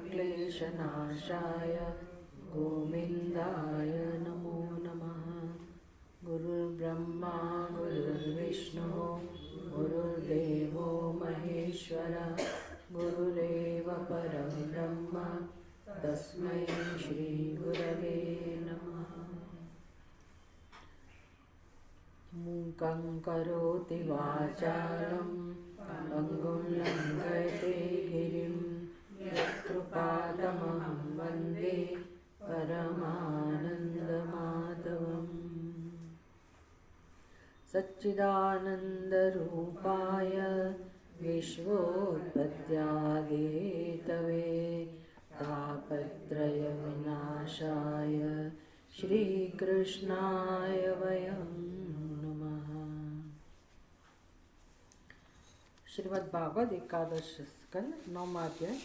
क्लेशनाशाय गोविन्दाय नमो नमः। गुरुर्ब्रह्मा गुरुर्विष्णु गुरुर्देवो महेश्वरः गुरुरेव परं ब्रह्म तस्मै श्रीगुरवे नमः। मूकं करोति वाचालं पङ्गुं लङ्घयते गिरिं यत्कृपातमहं वन्दे परमानन्दमाधवम्। सच्चिदानन्दरूपाय विश्वोत्पत्त्यादिहेतवे तापत्रयविनाशाय श्रीकृष्णाय वयं नमः। श्रीमद् भागवत एकादश स्कंद 9वां अध्याय।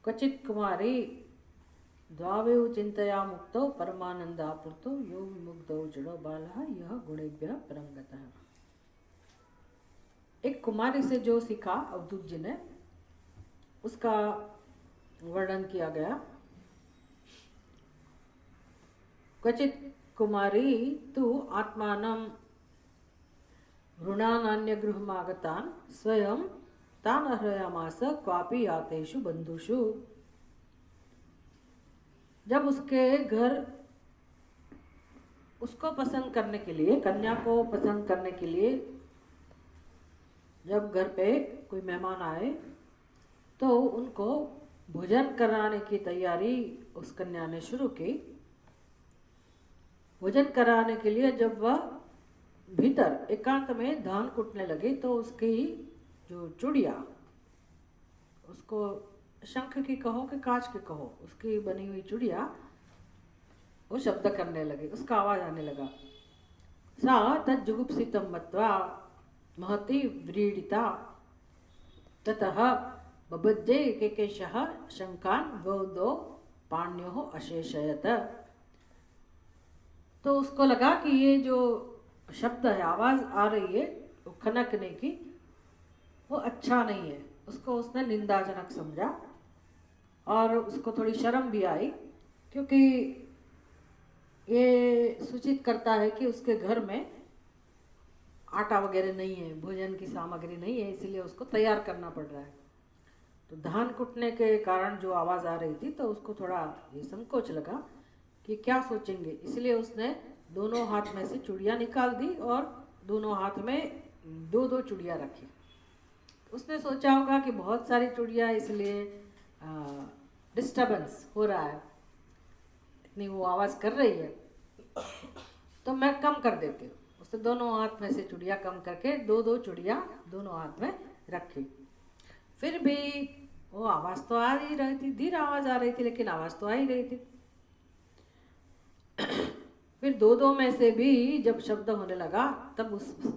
क्वचित कुमारी द्वावेव चिंतया मुक्तो परमानंदापूर्तो यो विमुग्धो जड़ो बालः यह गुणेभ्यः परंगतः। एक कुमारी से जो सीखा अवधूत जी ने, उसका वर्णन किया गया। क्वचित कुमारी तु आत्मानं ऋणानान्य गृहमागतान् स्वयं तान् हरयामास क्वापि यातेषु बंधुषु। जब उसके घर उसको पसंद करने के लिए, कन्या को पसंद करने के लिए जब घर पे कोई मेहमान आए तो उनको भोजन कराने की तैयारी उस कन्या ने शुरू की। भोजन कराने के लिए जब वह भीतर एकांत में धान कूटने लगी तो उसकी जो चूड़िया, उसको शंख की कहो कि कांच की कहो, उसकी बनी हुई चूड़िया वो शब्द करने लगी, उसका आवाज आने लगा। सा तज्जुगुप्सितं मत्वा महती व्रीडिता ततः बभज्जे केकेशः शंकान् गोदो पाण्योः अशेषयत। तो उसको लगा कि ये जो शब्द है, आवाज आ रही है वो खनकने की, वो अच्छा नहीं है। उसको उसने निंदाजनक समझा और उसको थोड़ी शर्म भी आई, क्योंकि ये सूचित करता है कि उसके घर में आटा वगैरह नहीं है, भोजन की सामग्री नहीं है, इसलिए उसको तैयार करना पड़ रहा है। तो धान कुटने के कारण जो आवाज़ आ रही थी तो उसको थोड़ा ये संकोच लगा कि क्या सोचेंगे, इसलिए उसने दोनों हाथ में से चूड़ियाँ निकाल दी और दोनों हाथ में दो दो चूड़ियाँ रखी। उसने सोचा होगा कि बहुत सारी चूड़ियाँ, इसलिए डिस्टर्बेंस हो रहा है, इतनी वो आवाज़ कर रही है, तो मैं कम कर देती हूँ। उसने दोनों हाथ में से चूड़ियाँ कम करके दो दो चूड़ियाँ दोनों हाथ में रखी। फिर भी वो आवाज़ तो आ ही रही थी, धीरे आवाज़ आ रही थी, लेकिन आवाज़ तो आ ही रही थी। फिर दो दो में से भी जब शब्द होने लगा तब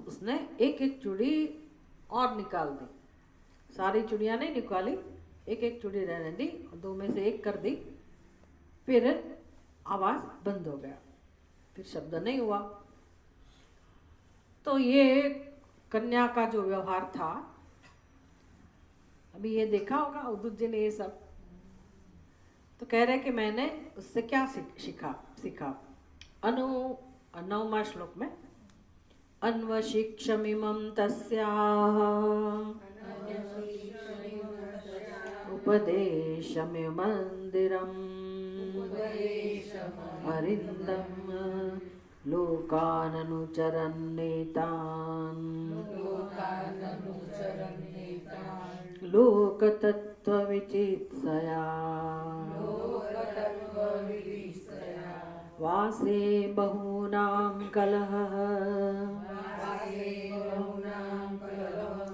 उसने एक एक चूड़ी और निकाल दी। सारी चूड़ियाँ नहीं निकाली, एक एक चूड़ी रहने दी, दो में से एक कर दी। फिर आवाज़ बंद हो गया, फिर शब्द नहीं हुआ। तो ये कन्या का जो व्यवहार था, अभी ये देखा होगा अवधूत जी ने ये सब, तो कह रहे कि मैंने उससे क्या सीखा। 9वां श्लोक में अन्वशिक्षमिमं तस्याः उपदेशमिमन्दिरम् अरिन्दम् लोकाननुचरन्नेतान् लोकतत्त्वविचित्सया वासे बहूनां कलहः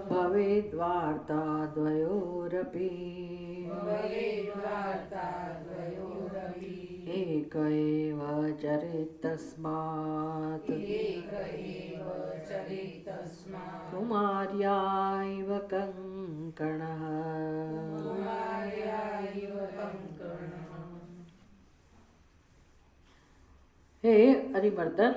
भवेद्वार्ताद्वयोरपि एक एव चरितस्मात् कुमार्या इव कङ्कणः हे अरिमर्दन,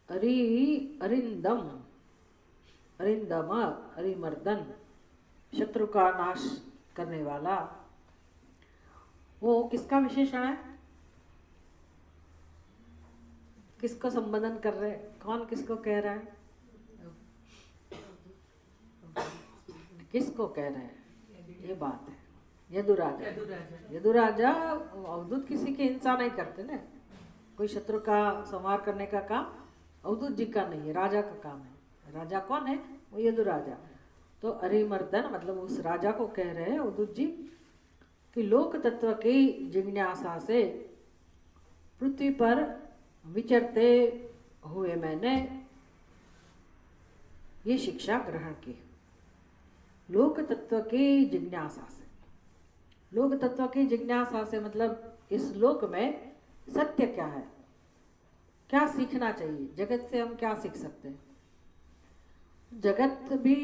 अरिंदम, अरिंदम, अरिमर्दन, शत्रु का नाश करने वाला, वो किसका विशेषण है? किसको संबोधन कर रहे? कौन किसको कह रहा है? किसको कह रहे हैं? ये बात है। यदुराजा। यदुराजा अवधूत किसी की हिंसा नहीं करते ना। कोई शत्रु का संहार करने का काम अवधूत जी का नहीं है, राजा का काम है। राजा कौन है? वो यदुराजा। तो अरिमर्दन मतलब उस राजा को कह रहे हैं अवधूत जी कि लोक तत्व की जिज्ञासा से पृथ्वी पर विचरते हुए मैंने ये शिक्षा ग्रहण की। लोक तत्व की जिज्ञासा से, लोक तत्व की जिज्ञासा से मतलब इस लोक में सत्य क्या है, क्या सीखना चाहिए, जगत से हम क्या सीख सकते हैं। जगत भी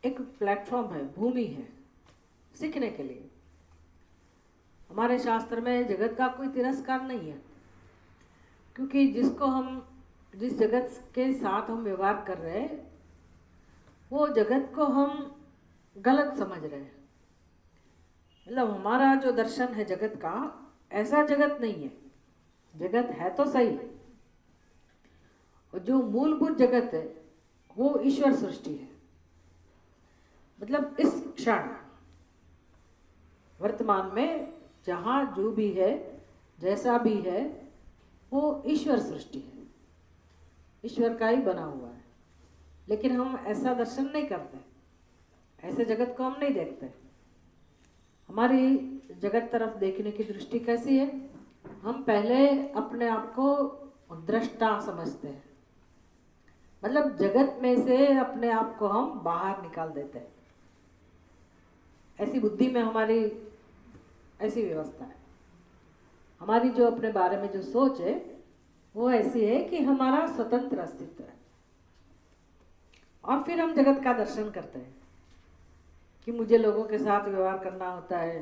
एक प्लेटफॉर्म है, भूमि है सीखने के लिए। हमारे शास्त्र में जगत का कोई तिरस्कार नहीं है, क्योंकि जिस जगत के साथ हम व्यवहार कर रहे हैं वो जगत को हम गलत समझ रहे हैं। मतलब हमारा जो दर्शन है जगत का, ऐसा जगत नहीं है। जगत है तो सही, और जो मूलभूत जगत है वो ईश्वर सृष्टि है। मतलब इस क्षण वर्तमान में जहाँ जो भी है, जैसा भी है, वो ईश्वर सृष्टि है, ईश्वर का ही बना हुआ है। लेकिन हम ऐसा दर्शन नहीं करते, ऐसे जगत को हम नहीं देखते। हमारी जगत तरफ देखने की दृष्टि कैसी है? हम पहले अपने आप को दृष्टा समझते हैं, मतलब जगत में से अपने आप को हम बाहर निकाल देते हैं। ऐसी बुद्धि में हमारी ऐसी व्यवस्था है। हमारी जो अपने बारे में जो सोच है वो ऐसी है कि हमारा स्वतंत्र अस्तित्व है, और फिर हम जगत का दर्शन करते हैं कि मुझे लोगों के साथ व्यवहार करना होता है,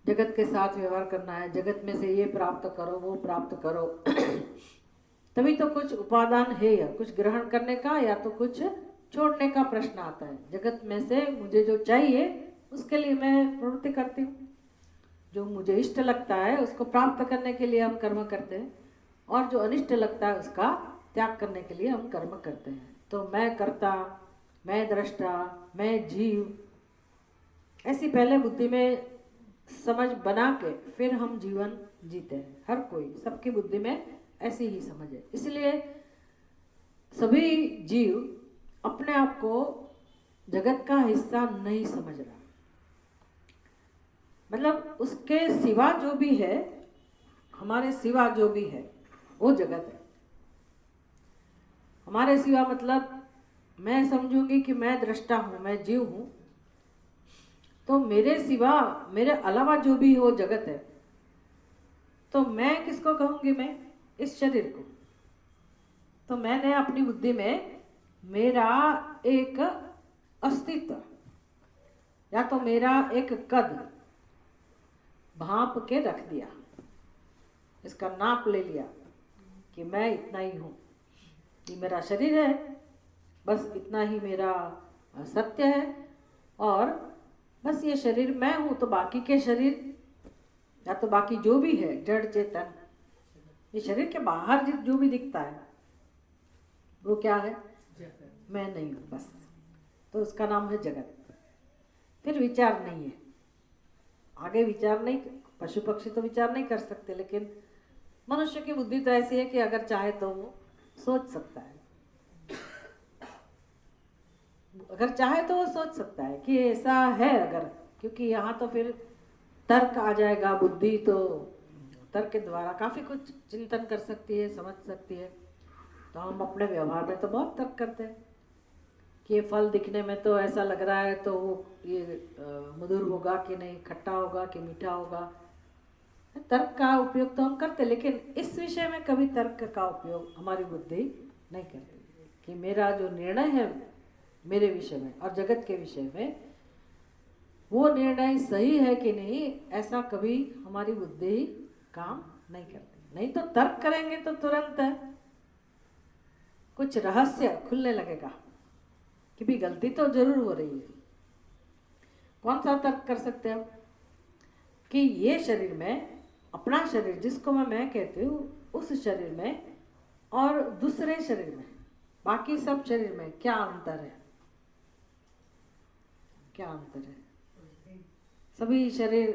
जगत के साथ व्यवहार करना है, जगत में से ये प्राप्त करो वो प्राप्त करो। तभी तो कुछ उपादान है, या कुछ ग्रहण करने का या तो कुछ छोड़ने का प्रश्न आता है। जगत में से मुझे जो चाहिए उसके लिए मैं प्रवृत्ति करती हूँ, जो मुझे इष्ट लगता है उसको प्राप्त करने के लिए हम कर्म करते हैं, और जो अनिष्ट लगता है उसका त्याग करने के लिए हम कर्म करते हैं। तो मैं कर्ता, मैं दृष्टा, मैं जीव, ऐसी पहले बुद्धि में समझ बना के फिर हम जीवन जीते हैं। हर कोई, सबकी बुद्धि में ऐसी ही समझ है। इसलिए सभी जीव अपने आप को जगत का हिस्सा नहीं समझ रहा। मतलब उसके सिवा जो भी है, हमारे सिवा जो भी है वो जगत है। हमारे सिवा मतलब मैं समझूंगी कि मैं दृष्टा हूँ, मैं जीव हूँ, तो मेरे सिवा, मेरे अलावा जो भी हो जगत है, तो मैं किसको कहूँगी? मैं इस शरीर को। तो मैंने अपनी बुद्धि में मेरा एक अस्तित्व या तो मेरा एक कद भांप के रख दिया, इसका नाप ले लिया कि मैं इतना ही हूँ, ये मेरा शरीर है, बस इतना ही मेरा सत्य है, और बस ये शरीर मैं हूँ। तो बाकी के शरीर या तो बाकी जो भी है जड़ चेतन, ये शरीर के बाहर जो भी दिखता है वो क्या है? मैं नहीं हूँ बस। तो उसका नाम है जगत। फिर विचार नहीं है, आगे विचार नहीं। पशु पक्षी तो विचार नहीं कर सकते, लेकिन मनुष्य की बुद्धि तो ऐसी है कि अगर चाहे तो वो सोच सकता है। अगर चाहे तो वो सोच सकता है कि ऐसा है अगर, क्योंकि यहाँ तो फिर तर्क आ जाएगा। बुद्धि तो तर्क के द्वारा काफ़ी कुछ चिंतन कर सकती है, समझ सकती है। तो हम अपने व्यवहार में तो बहुत तर्क करते हैं कि ये फल दिखने में तो ऐसा लग रहा है, तो वो ये मधुर होगा कि नहीं, खट्टा होगा कि मीठा होगा। तर्क का उपयोग तो हम करते, लेकिन इस विषय में कभी तर्क का उपयोग हमारी बुद्धि नहीं करती कि मेरा जो निर्णय है मेरे विषय में और जगत के विषय में, वो निर्णय सही है कि नहीं, ऐसा कभी हमारी बुद्धि काम नहीं करती। नहीं तो तर्क करेंगे तो तुरंत कुछ रहस्य खुलने लगेगा कि भी गलती तो जरूर हो रही है। कौन सा तर्क कर सकते हो कि ये शरीर में, अपना शरीर जिसको मैं कहती हूँ, उस शरीर में और दूसरे शरीर में, बाकी सब शरीर में क्या अंतर है? क्या अंतर है? सभी शरीर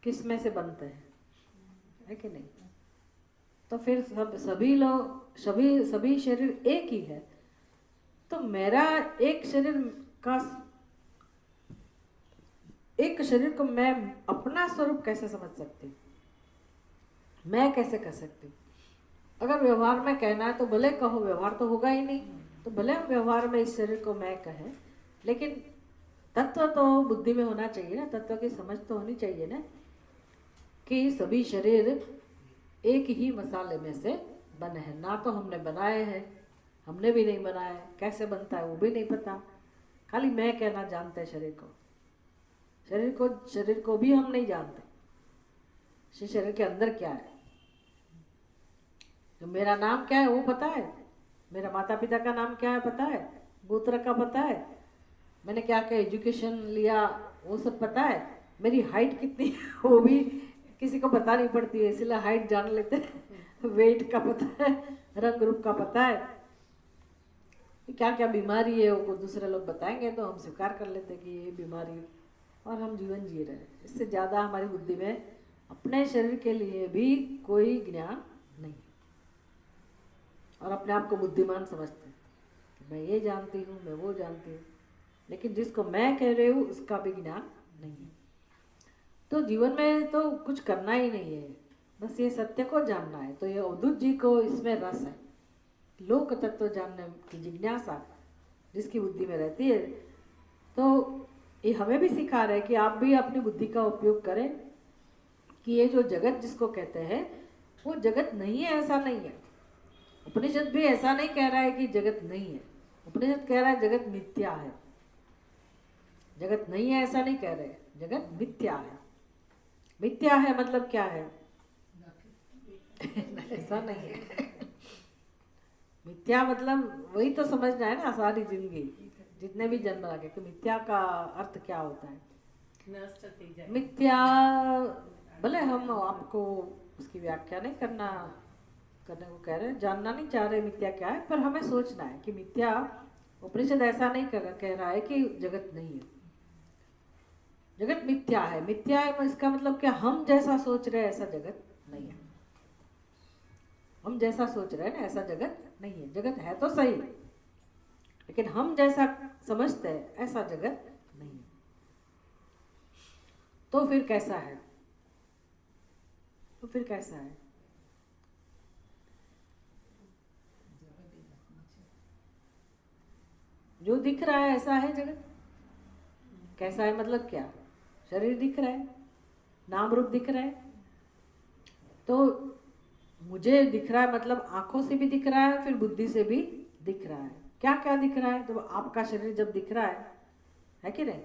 किस में से बनते हैं, है कि नहीं? तो फिर सभी लोग, सभी शरीर एक ही है। तो मेरा एक शरीर को मैं अपना स्वरूप कैसे समझ सकती हूँ? मैं कैसे कर सकती हूँ? अगर व्यवहार में कहना है तो भले कहो, व्यवहार तो होगा ही नहीं, तो भले हम व्यवहार में इस शरीर को मैं कहें, लेकिन तत्व तो बुद्धि में होना चाहिए ना, तत्व की समझ तो होनी चाहिए ना कि सभी शरीर एक ही मसाले में से बने हैं। ना तो हमने बनाए हैं, हमने भी नहीं बनाया, कैसे बनता है वो भी नहीं पता, खाली मैं कहना जानते हैं शरीर को भी हम नहीं जानते शरीर के अंदर क्या है। तो मेरा नाम क्या है वो पता है, मेरा माता पिता का नाम क्या है पता है, गोत्र का पता है, मैंने क्या क्या एजुकेशन लिया वो सब पता है, मेरी हाइट कितनी है वो भी किसी को पता नहीं पड़ती है, इसलिए हाइट जान लेते हैं। वेट का पता है, रंग रूप का पता है, क्या क्या बीमारी है वो दूसरे लोग बताएंगे तो हम स्वीकार कर लेते कि ये बीमारी, और हम जीवन जी रहे हैं। इससे ज़्यादा हमारी बुद्धि में अपने शरीर के लिए भी कोई ज्ञान नहीं, और अपने आप को बुद्धिमान समझते हैं कि मैं ये जानती हूँ, मैं वो जानती हूँ, लेकिन जिसको मैं कह रही हूँ उसका भी ज्ञान नहीं है। तो जीवन में तो कुछ करना ही नहीं है, बस ये सत्य को जानना है। तो ये अवधूत जी को इसमें रस है, लोक तत्व जानने की जिज्ञासा जिसकी बुद्धि में रहती है। तो ये हमें भी सिखा रहे हैं कि आप भी अपनी बुद्धि का उपयोग करें कि ये जो जगत जिसको कहते हैं वो जगत नहीं है, ऐसा नहीं है। उपनिषद भी ऐसा नहीं कह रहा है कि जगत नहीं है, उपनिषद कह रहा है जगत मिथ्या है। जगत नहीं है ऐसा नहीं कह रहे, जगत मिथ्या है। मिथ्या है मतलब क्या है? ऐसा नहीं है। मिथ्या मतलब वही तो समझना है ना, सारी जिंदगी जितने भी जन्म लगे कि मिथ्या का अर्थ क्या होता है। मिथ्या भले हम आपको उसकी व्याख्या नहीं करने को कह रहे, जानना नहीं चाह रहे मिथ्या क्या है, पर हमें सोचना है कि मिथ्या, उपनिषद ऐसा नहीं कह रहा है कि जगत नहीं है, जगत मिथ्या है। मिथ्या है इसका मतलब क्या? हम जैसा सोच रहे हैं ऐसा जगत नहीं है। हम जैसा सोच रहे हैं ना ऐसा जगत नहीं है। जगत है तो सही, लेकिन हम जैसा समझते हैं ऐसा जगत नहीं है। तो फिर कैसा है? तो फिर कैसा है? जो दिख रहा है ऐसा है जगत। कैसा है मतलब क्या? शरीर दिख रहा है, नाम रूप दिख रहा है, तो मुझे दिख रहा है मतलब आंखों से भी दिख रहा है, फिर बुद्धि से भी दिख रहा है। क्या क्या दिख रहा है? तो आपका शरीर जब दिख रहा है कि नहीं,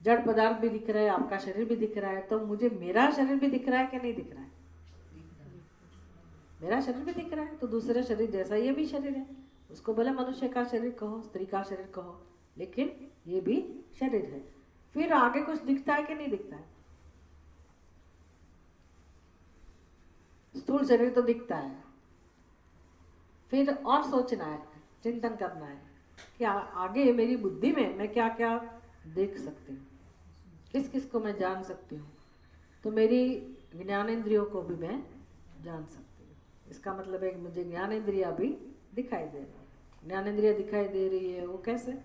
जड़ पदार्थ भी दिख रहा है, आपका शरीर भी दिख रहा है, तो मुझे मेरा शरीर भी दिख रहा है कि नहीं दिख रहा है? मेरा शरीर भी दिख रहा है, तो दूसरे शरीर जैसा ये भी शरीर है, उसको भले मनुष्य का शरीर कहो, स्त्री का शरीर कहो, लेकिन ये भी शरीर है। फिर आगे कुछ दिखता है कि नहीं दिखता है? स्थूल शरीर तो दिखता है। फिर और सोचना है, चिंतन करना है कि आगे मेरी बुद्धि में मैं क्या क्या देख सकती हूँ, किस किस को मैं जान सकती हूँ, तो मेरी ज्ञानेंद्रियों को भी मैं जान सकती हूँ। इसका मतलब है कि मुझे ज्ञानेंद्रिया भी दिखाई दे रही है। ज्ञानेंद्रिया दिखाई दे रही है, वो कैसे?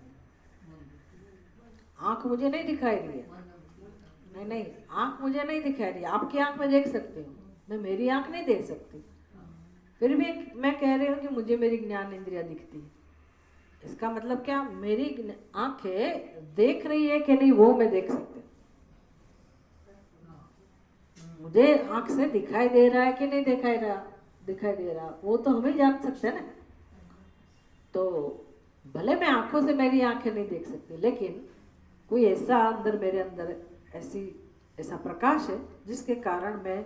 आँख मुझे नहीं दिखाई रही है, नहीं, आँख मुझे नहीं दिखाई रही है। आपकी आँख में देख सकती हूँ, मैं मेरी आँख नहीं देख सकती, फिर भी मैं कह रही हूँ कि मुझे मेरी ज्ञान इंद्रिया दिखती है। इसका मतलब क्या? मेरी आंखें देख रही है कि नहीं वो मैं देख सकती हूँ। मुझे आंख से दिखाई दे रहा है कि नहीं दिखाई दे रहा, वो तो हम ही जान सकते हैं ना। तो भले मैं आंखों से मेरी आंखें नहीं देख सकती, लेकिन कोई ऐसा अंदर मेरे अंदर ऐसा प्रकाश है जिसके कारण मैं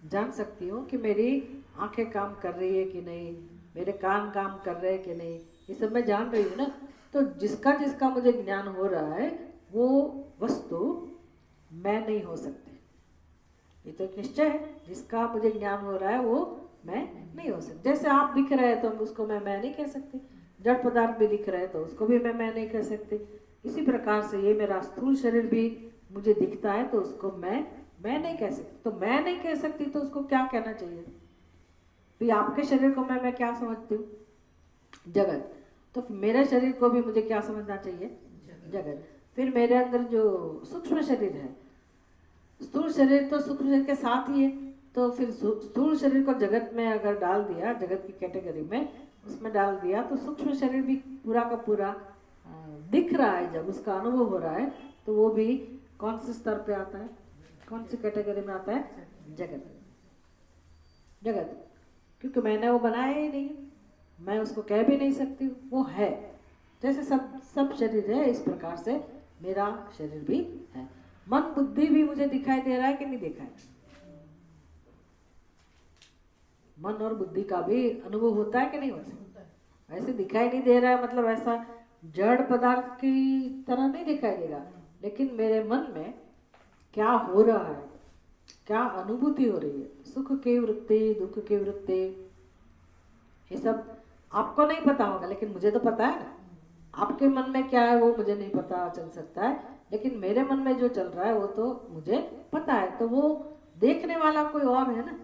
जान सकती हूँ कि मेरी आंखें काम कर रही है कि नहीं, मेरे कान काम कर रहे हैं कि नहीं, ये सब मैं जान रही हूँ ना। तो जिसका जिसका मुझे ज्ञान हो रहा है वो वस्तु मैं नहीं हो सकती। ये तो एक निश्चय है, जिसका मुझे ज्ञान हो रहा है वो मैं नहीं हो सकती। जैसे आप दिख रहे हैं तो उसको मैं नहीं कह सकती, जड़ पदार्थ भी दिख रहे हैं तो उसको भी मैं नहीं कह सकती। इसी प्रकार से ये मेरा स्थूल शरीर भी मुझे दिखता है तो उसको मैं नहीं कह सकती। तो मैं नहीं कह सकती तो उसको क्या कहना चाहिए? भी आपके शरीर को मैं क्या समझती हूँ? जगत। तो मेरे शरीर को भी मुझे क्या समझना चाहिए? जगत। फिर मेरे अंदर जो सूक्ष्म शरीर है, स्थूल शरीर तो सूक्ष्म शरीर के साथ ही है, तो फिर स्थूल शरीर को जगत में अगर डाल दिया, जगत की कैटेगरी में उसमें डाल दिया, तो सूक्ष्म शरीर भी पूरा का पूरा दिख रहा है। जब उसका अनुभव हो रहा है तो वो भी कौन से स्तर पे आता है, कौन सी कैटेगरी में आता है? जगत। जगत, क्योंकि मैंने वो बनाया ही नहीं, मैं उसको कह भी नहीं सकती, वो है। जैसे सब शरीर है, इस प्रकार से मेरा शरीर भी है। मन बुद्धि भी मुझे दिखाई दे रहा है कि नहीं दिखाई? मन और बुद्धि का भी अनुभव होता है कि नहीं होता? ऐसे दिखाई नहीं दे रहा है, मतलब ऐसा जड़ पदार्थ की तरह नहीं दिखाई देगा, लेकिन मेरे मन में क्या हो रहा है, क्या अनुभूति हो रही है, सुख की वृत्ति, दुख की वृत्ति, ये सब आपको नहीं पता होगा लेकिन मुझे तो पता है ना। आपके मन में क्या है वो मुझे नहीं पता चल सकता है, लेकिन मेरे मन में जो चल रहा है वो तो मुझे पता है। तो वो देखने वाला कोई और है ना।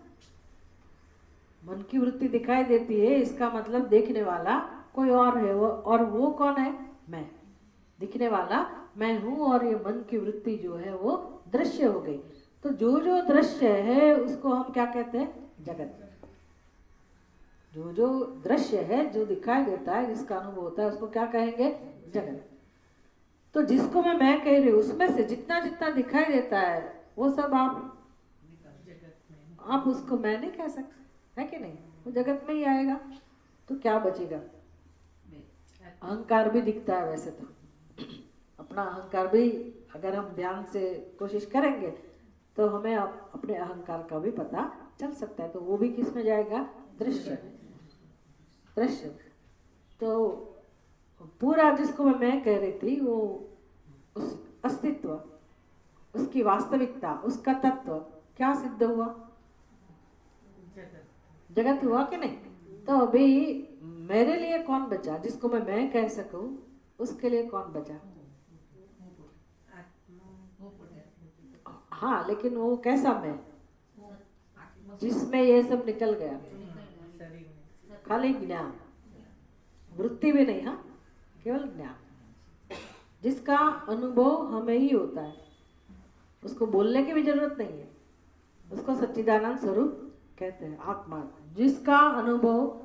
मन की वृत्ति दिखाई देती है, इसका मतलब देखने वाला कोई और है। और वो कौन है? मैं। दिखने वाला मैं हूँ और ये मन की वृत्ति जो है वो दृश्य हो गई। तो जो दृश्य है उसको हम क्या कहते हैं? जगत। जो दृश्य है, जो दिखाई देता है, जिसका अनुभव होता है, उसको क्या कहेंगे? जगत। तो जिसको मैं कह रही हूँ उसमें से जितना जितना दिखाई देता है वो सब आप उसको मैं नहीं कह सकते, है कि नहीं? वो जगत में ही आएगा। तो क्या बचेगा? अहंकार भी दिखता है वैसे तो। अपना अहंकार भी अगर हम ध्यान से कोशिश करेंगे तो हमें अपने अहंकार का भी पता चल सकता है। तो वो भी किस में जाएगा? दृश्य। दृश्य। तो पूरा जिसको मैं कह रही थी वो उस अस्तित्व, उसकी वास्तविकता, उसका तत्व क्या सिद्ध हुआ? जगत हुआ कि नहीं? तो अभी मेरे लिए कौन बचा? जिसको मैं कह सकूं उसके लिए कौन बचा? हाँ, लेकिन वो कैसा मैं जिसमें ये सब निकल गया? खाली ज्ञान, वृत्ति भी नहीं, हाँ, केवल ज्ञान, जिसका अनुभव हमें ही होता है। उसको बोलने की भी जरूरत नहीं है, उसको सच्चिदानंद स्वरूप कहते हैं, आत्मा। जिसका अनुभव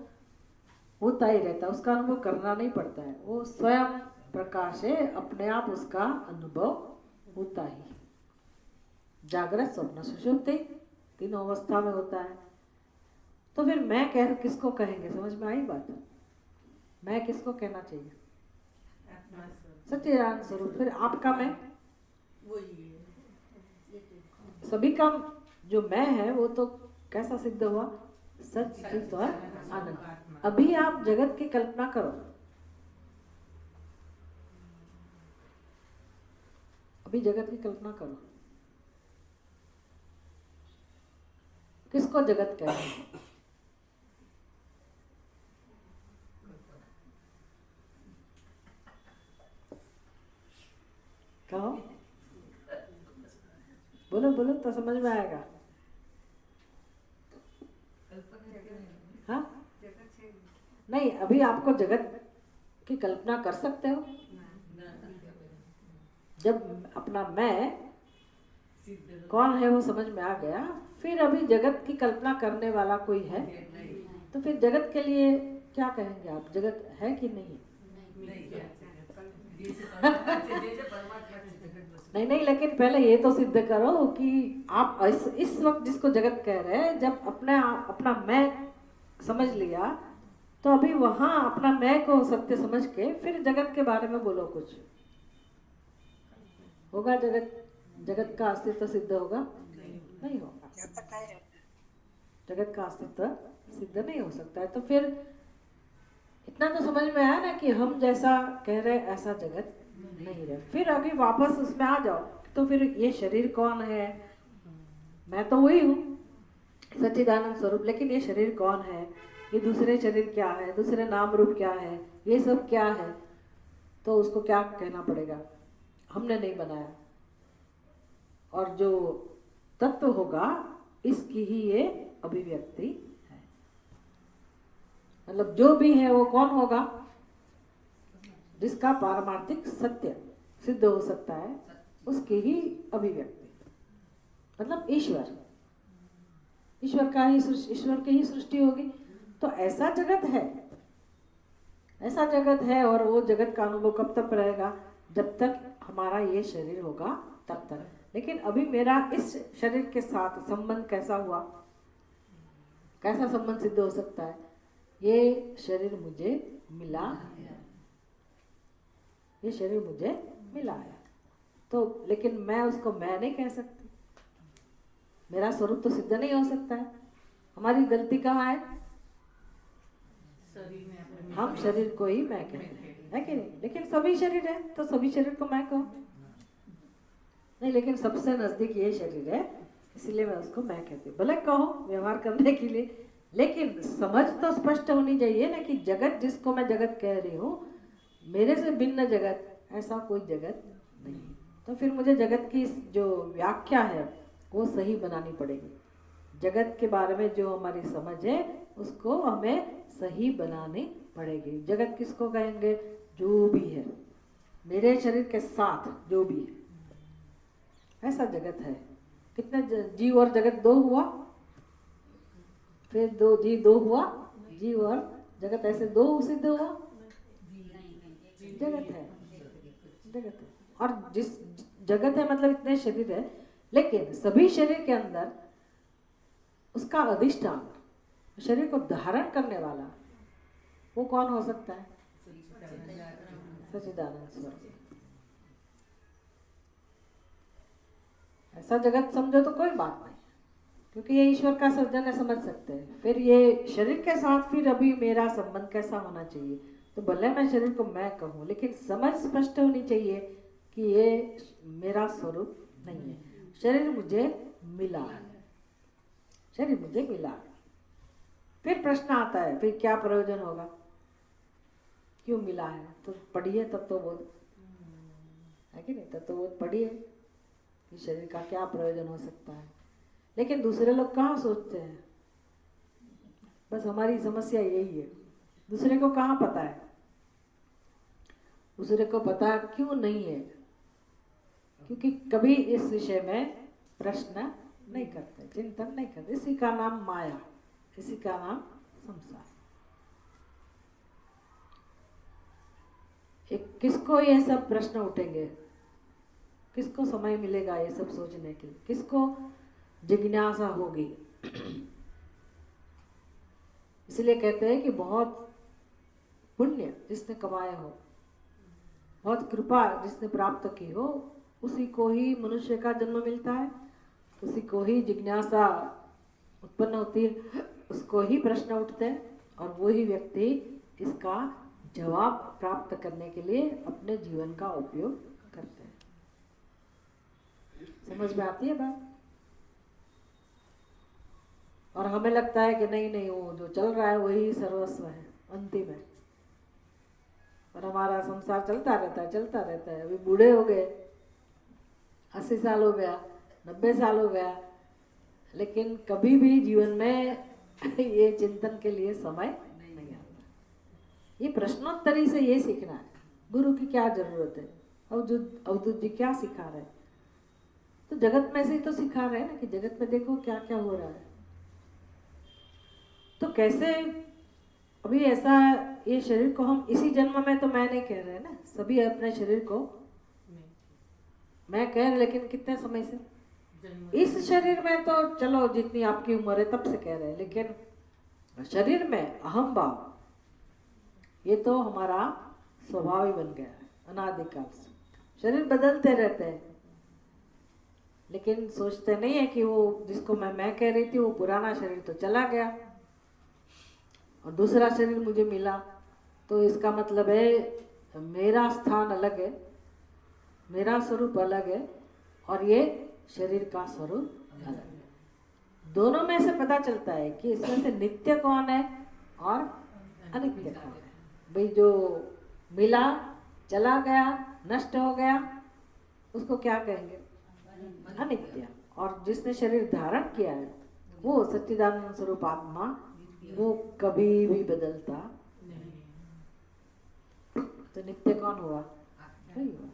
होता ही रहता है, उसका अनुभव करना नहीं पड़ता है, वो स्वयं प्रकाश है, अपने आप उसका अनुभव होता ही। जागृत, स्वप्न, सुषुप्ति तीनों अवस्था में होता है। तो फिर मैं किसको कहेंगे? समझ में आई बात? मैं किसको कहना चाहिए? सच्चिदानंद स्वरूप। फिर आपका मैं, सभी का जो मैं है वो तो कैसा सिद्ध हुआ? सच, चित और आनंद। अभी आप जगत की कल्पना करो, अभी जगत की कल्पना करो, किसको जगत कहते हैं? कहो, बोलो बोलो तो समझ में आएगा। हाँ, नहीं, अभी आपको जगत की कल्पना कर सकते हो जब अपना मैं कौन है वो समझ में आ गया। फिर अभी जगत की कल्पना करने वाला कोई है तो फिर जगत के लिए क्या कहेंगे आप? जगत है कि नहीं? नहीं नहीं, लेकिन पहले ये तो सिद्ध करो कि आप इस वक्त जिसको जगत कह रहे हैं, जब अपना मैं समझ लिया तो अभी वहां अपना मैं को सत्य समझ के फिर जगत के बारे में बोलो कुछ। होगा जगत, जगत का अस्तित्व सिद्ध होगा? नहीं होगा। जगत का अस्तित्व सिद्ध नहीं हो सकता है। तो फिर इतना तो समझ में आया ना कि हम जैसा कह रहे ऐसा जगत नहीं रहे। फिर अभी वापस उसमें आ जाओ, तो फिर ये शरीर कौन है? मैं तो वही हूँ, सच्चिदानंद स्वरूप, लेकिन ये शरीर कौन है? ये दूसरे शरीर क्या है? दूसरे नाम रूप क्या है? ये सब क्या है? तो उसको क्या कहना पड़ेगा? हमने नहीं बनाया। और जो तत्व होगा इसकी ही ये अभिव्यक्ति है। मतलब जो भी है वो कौन होगा? जिसका पारमार्थिक सत्य सिद्ध हो सकता है, उसकी ही अभिव्यक्ति, मतलब ईश्वर। ईश्वर का ही, ईश्वर की ही सृष्टि होगी। तो ऐसा जगत है, ऐसा जगत है। और वो जगत का अनुभव कब तक रहेगा? जब तक हमारा ये शरीर होगा तब तक। लेकिन अभी मेरा इस शरीर के साथ संबंध कैसा हुआ? कैसा संबंध सिद्ध हो सकता है? ये शरीर मुझे मिला है, ये शरीर मुझे मिला है। तो लेकिन मैं उसको मैं नहीं कह सकती, मेरा स्वरूप तो सिद्ध नहीं हो सकता है। हमारी गलती कहाँ है? हम शरीर को ही मैं कहते हैं कि नहीं? लेकिन सभी शरीर है तो सभी शरीर को मैं कहूँ नहीं, लेकिन सबसे नजदीक ये शरीर है, इसीलिए मैं उसको मैं कहती हूँ। भले कहो व्यवहार करने के लिए, लेकिन समझ तो स्पष्ट होनी चाहिए ना कि जगत जिसको मैं जगत कह रही हूँ, मेरे से भिन्न जगत, ऐसा कोई जगत नहीं। तो फिर मुझे जगत की जो व्याख्या है वो सही बनानी पड़ेगी। जगत के बारे में जो हमारी समझ है उसको हमें सही बनानी पड़ेगी। जगत किसको कहेंगे? जो भी है मेरे शरीर के साथ, जो भी है ऐसा जगत है। कितने जीव और जगत? दो हुआ, फिर दो जीव दो हुआ, जीव और जगत ऐसे दो सिद्ध हुआ। जगत है, जगत है। और जिस जगत है मतलब इतने शरीर है, लेकिन सभी शरीर के अंदर उसका अधिष्ठान, शरीर को धारण करने वाला, वो कौन हो सकता है? सच्चिदानंद स्वरूप। ऐसा जगत समझो तो कोई बात नहीं, क्योंकि ये ईश्वर का सर्जन है, समझ सकते हैं। फिर ये शरीर के साथ फिर अभी मेरा संबंध कैसा होना चाहिए? तो भले मैं शरीर को मैं कहूँ, लेकिन समझ स्पष्ट होनी चाहिए कि ये मेरा स्वरूप नहीं है। शरीर मुझे मिला है, शरीर मुझे मिला है। फिर प्रश्न आता है, फिर क्या प्रयोजन होगा? क्यों मिला है? तो पढ़िए तत्वबोध, है कि नहीं? तत्वबोध पढ़िए कि शरीर का क्या प्रयोजन हो सकता है। लेकिन दूसरे लोग कहाँ सोचते हैं? बस हमारी समस्या यही है, दूसरे को कहाँ पता है? दूसरे को पता क्यों नहीं है? क्योंकि कभी इस विषय में प्रश्न नहीं करते, चिंतन नहीं करते। इसी का नाम माया, इसी का नाम संसार। किसको ये सब प्रश्न उठेंगे? किसको समय मिलेगा ये सब सोचने के लिए? किसको जिज्ञासा होगी? इसलिए कहते हैं कि बहुत पुण्य जिसने कमाया हो, बहुत कृपा जिसने प्राप्त की हो, उसी को ही मनुष्य का जन्म मिलता है, उसी को ही जिज्ञासा उत्पन्न होती है, उसको ही प्रश्न उठते हैं, और वही व्यक्ति इसका जवाब प्राप्त करने के लिए अपने जीवन का उपयोग करते हैं। समझ में आती है बात? और हमें लगता है कि नहीं नहीं, वो जो चल रहा है वही सर्वस्व है, अंतिम है। और हमारा संसार चलता रहता है, चलता रहता है। अभी बूढ़े हो गए, 80 साल हो गया, 90 साल हो गया, लेकिन कभी भी जीवन में ये चिंतन के लिए समय नहीं आता। ये प्रश्नोत्तरी से ये सीखना है, गुरु की क्या जरूरत है, अवधूत जी क्या सिखा रहे हैं। तो जगत में से ही तो सिखा रहे हैं ना कि जगत में देखो क्या क्या हो रहा है। तो कैसे अभी ऐसा, ये शरीर को हम इसी जन्म में तो मैं नहीं कह रहे हैं ना, सभी अपने शरीर को मैं कह रहे, लेकिन कितने समय से? इस शरीर में तो चलो जितनी आपकी उम्र है तब से कह रहे हैं, लेकिन शरीर में अहम भाव ये तो हमारा स्वभाव ही बन गया है अनादिकाल से। शरीर बदलते रहते हैं, लेकिन सोचते नहीं है कि वो जिसको मैं कह रही थी वो पुराना शरीर तो चला गया और दूसरा शरीर मुझे मिला, तो इसका मतलब है मेरा स्थान अलग है, मेरा स्वरूप अलग है और ये शरीर का स्वरूप अलग है। दोनों में से पता चलता है कि इसमें से नित्य कौन है और अनित्य कौन है। भाई जो मिला, चला गया, नष्ट हो गया, उसको क्या कहेंगे? अनित्य। और जिसने शरीर धारण किया है वो सच्चिदानंद स्वरूप आत्मा, वो कभी भी बदलता नहीं। तो नित्य कौन हुआ? वही हुआ।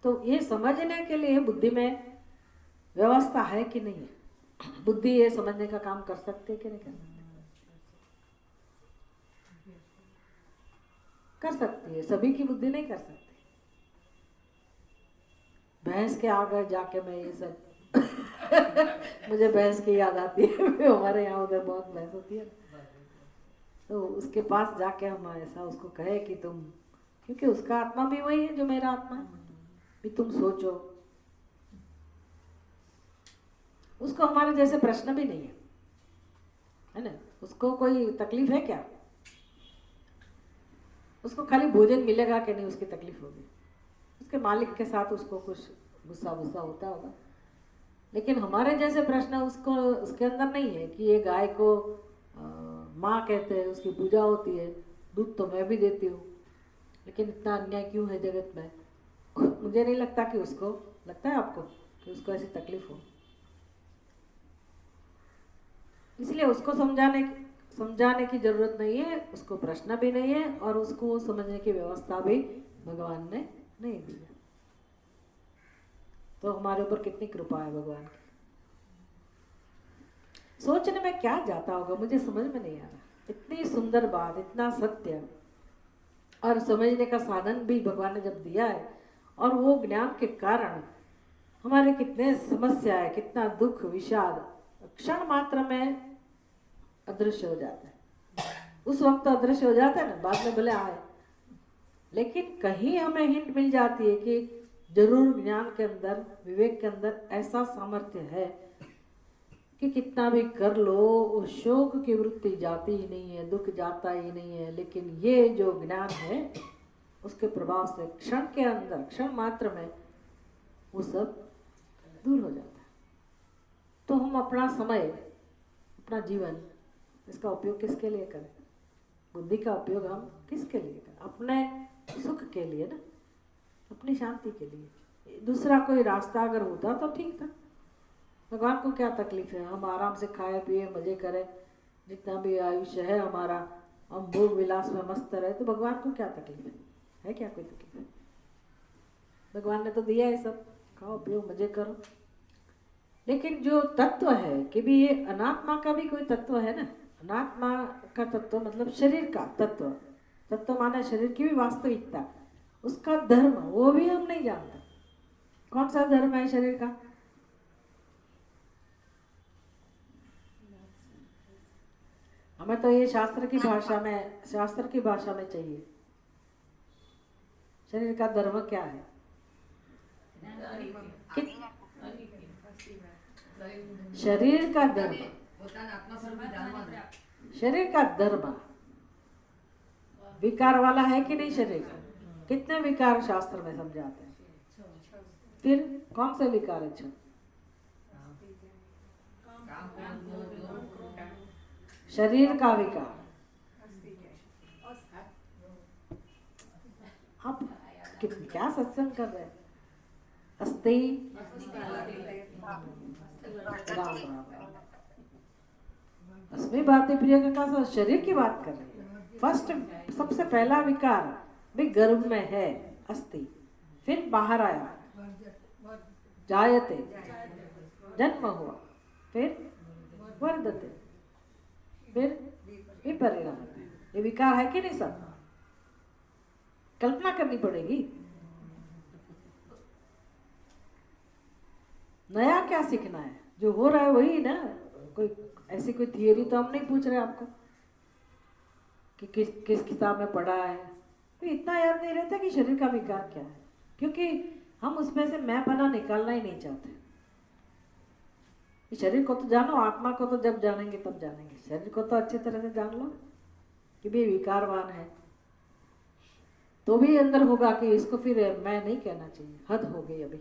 तो ये समझने के लिए बुद्धि में व्यवस्था है कि नहीं है? बुद्धि ये समझने का काम कर सकते है कि नहीं कर सकते? कर सकती है, सभी की बुद्धि नहीं कर सकती। भैंस के आगे जाके मैं ये सब मुझे भैंस की याद आती है हमारे यहाँ उधर बहुत भैंस होती है, तो उसके पास जाके हम ऐसा उसको कहे कि तुम, क्योंकि उसका आत्मा भी वही है जो मेरा आत्मा है, भी तुम सोचो। उसको हमारे जैसे प्रश्न भी नहीं है ना? उसको कोई तकलीफ है क्या? उसको खाली भोजन मिलेगा कि नहीं उसकी तकलीफ होगी। उसके मालिक के साथ उसको कुछ गुस्सा होता होगा, लेकिन हमारे जैसे प्रश्न उसको उसके अंदर नहीं है कि ये गाय को माँ कहते हैं, उसकी पूजा होती है, दूध तो मैं भी देती हूँ, लेकिन इतना अन्याय क्यों है जगत में? मुझे नहीं लगता कि उसको लगता है आपको कि उसको ऐसी तकलीफ हो। इसलिए उसको समझाने की जरूरत नहीं है, उसको प्रश्न भी नहीं है और उसको समझने की व्यवस्था भी भगवान ने नहीं दी है। तो हमारे ऊपर कितनी कृपा है भगवान की। सोचने में क्या जाता होगा, मुझे समझ में नहीं आ रहा। इतनी सुंदर बात, इतना सत्य और समझने का साधन भी भगवान ने जब दिया है, और वो ज्ञान के कारण हमारे कितने समस्या है, कितना दुख विषाद क्षण मात्र में अदृश्य हो जाता है। उस वक्त अदृश्य हो जाता है ना, बाद में भले आए, लेकिन कहीं हमें हिंट मिल जाती है कि जरूर ज्ञान के अंदर, विवेक के अंदर ऐसा सामर्थ्य है कि कितना भी कर लो उस शोक की वृत्ति जाती ही नहीं है, दुख जाता ही नहीं है। लेकिन ये जो ज्ञान है उसके प्रभाव से क्षण के अंदर, क्षण मात्र में वो सब दूर हो जाता है। तो हम अपना समय, अपना जीवन, इसका उपयोग किसके लिए करें? बुद्धि का उपयोग हम किसके लिए करें? अपने सुख के लिए ना, अपनी शांति के लिए। दूसरा कोई रास्ता अगर होता तो ठीक था। भगवान को क्या तकलीफ है? हम आराम से खाए पिए मजे करें, जितना भी आयुष्य है हमारा, हम भोग विलास में मस्त रहे, तो भगवान को क्या तकलीफ है क्या कोई तकलीफ है? भगवान ने तो दिया है सब, खाओ पियो मजे करो। लेकिन जो तत्व है कि भी ये अनात्मा का भी कोई तत्व है ना। अनात्मा का तत्व मतलब शरीर का तत्व, तत्व माने शरीर की भी वास्तविकता, उसका धर्म वो भी हम नहीं जानते। कौन सा धर्म है शरीर का? हमें तो ये शास्त्र की भाषा में चाहिए। शरीर का धर्म क्या है? शरीर का धर्म, शरीर का धर्म विकार वाला है कि नहीं? शरीर कितने विकार शास्त्र में समझाते हैं। फिर कौन से विकार है? शरीर का विकार। आप क्या सत्संग कर रहे हैं? अस्थि राम राम अस्मी बातें प्रिय का शरीर की बात कर रहे हैं। फर्स्ट, सबसे पहला विकार भी गर्भ में है, अस्थि, फिर बाहर आया, जायते, जन्म हुआ, फिर वर्धते, फिर विपरिणामते। ये विकार है कि नहीं? सब कल्पना करनी पड़ेगी। नया क्या सीखना है? जो हो रहा है वही ना। कोई ऐसी कोई थियरी तो हम नहीं पूछ रहे आपको कि किस किताब में पढ़ा है। तो इतना याद नहीं रहता कि शरीर का विकार क्या है, क्योंकि हम उसमें से मैं पना निकालना ही नहीं चाहते। कि शरीर को तो जानो, आत्मा को तो जब जानेंगे तब जानेंगे। शरीर को तो अच्छी तरह से जान लो कि भी विकारवान है, तो भी अंदर होगा कि इसको फिर मैं नहीं कहना चाहिए, हद हो गई अभी।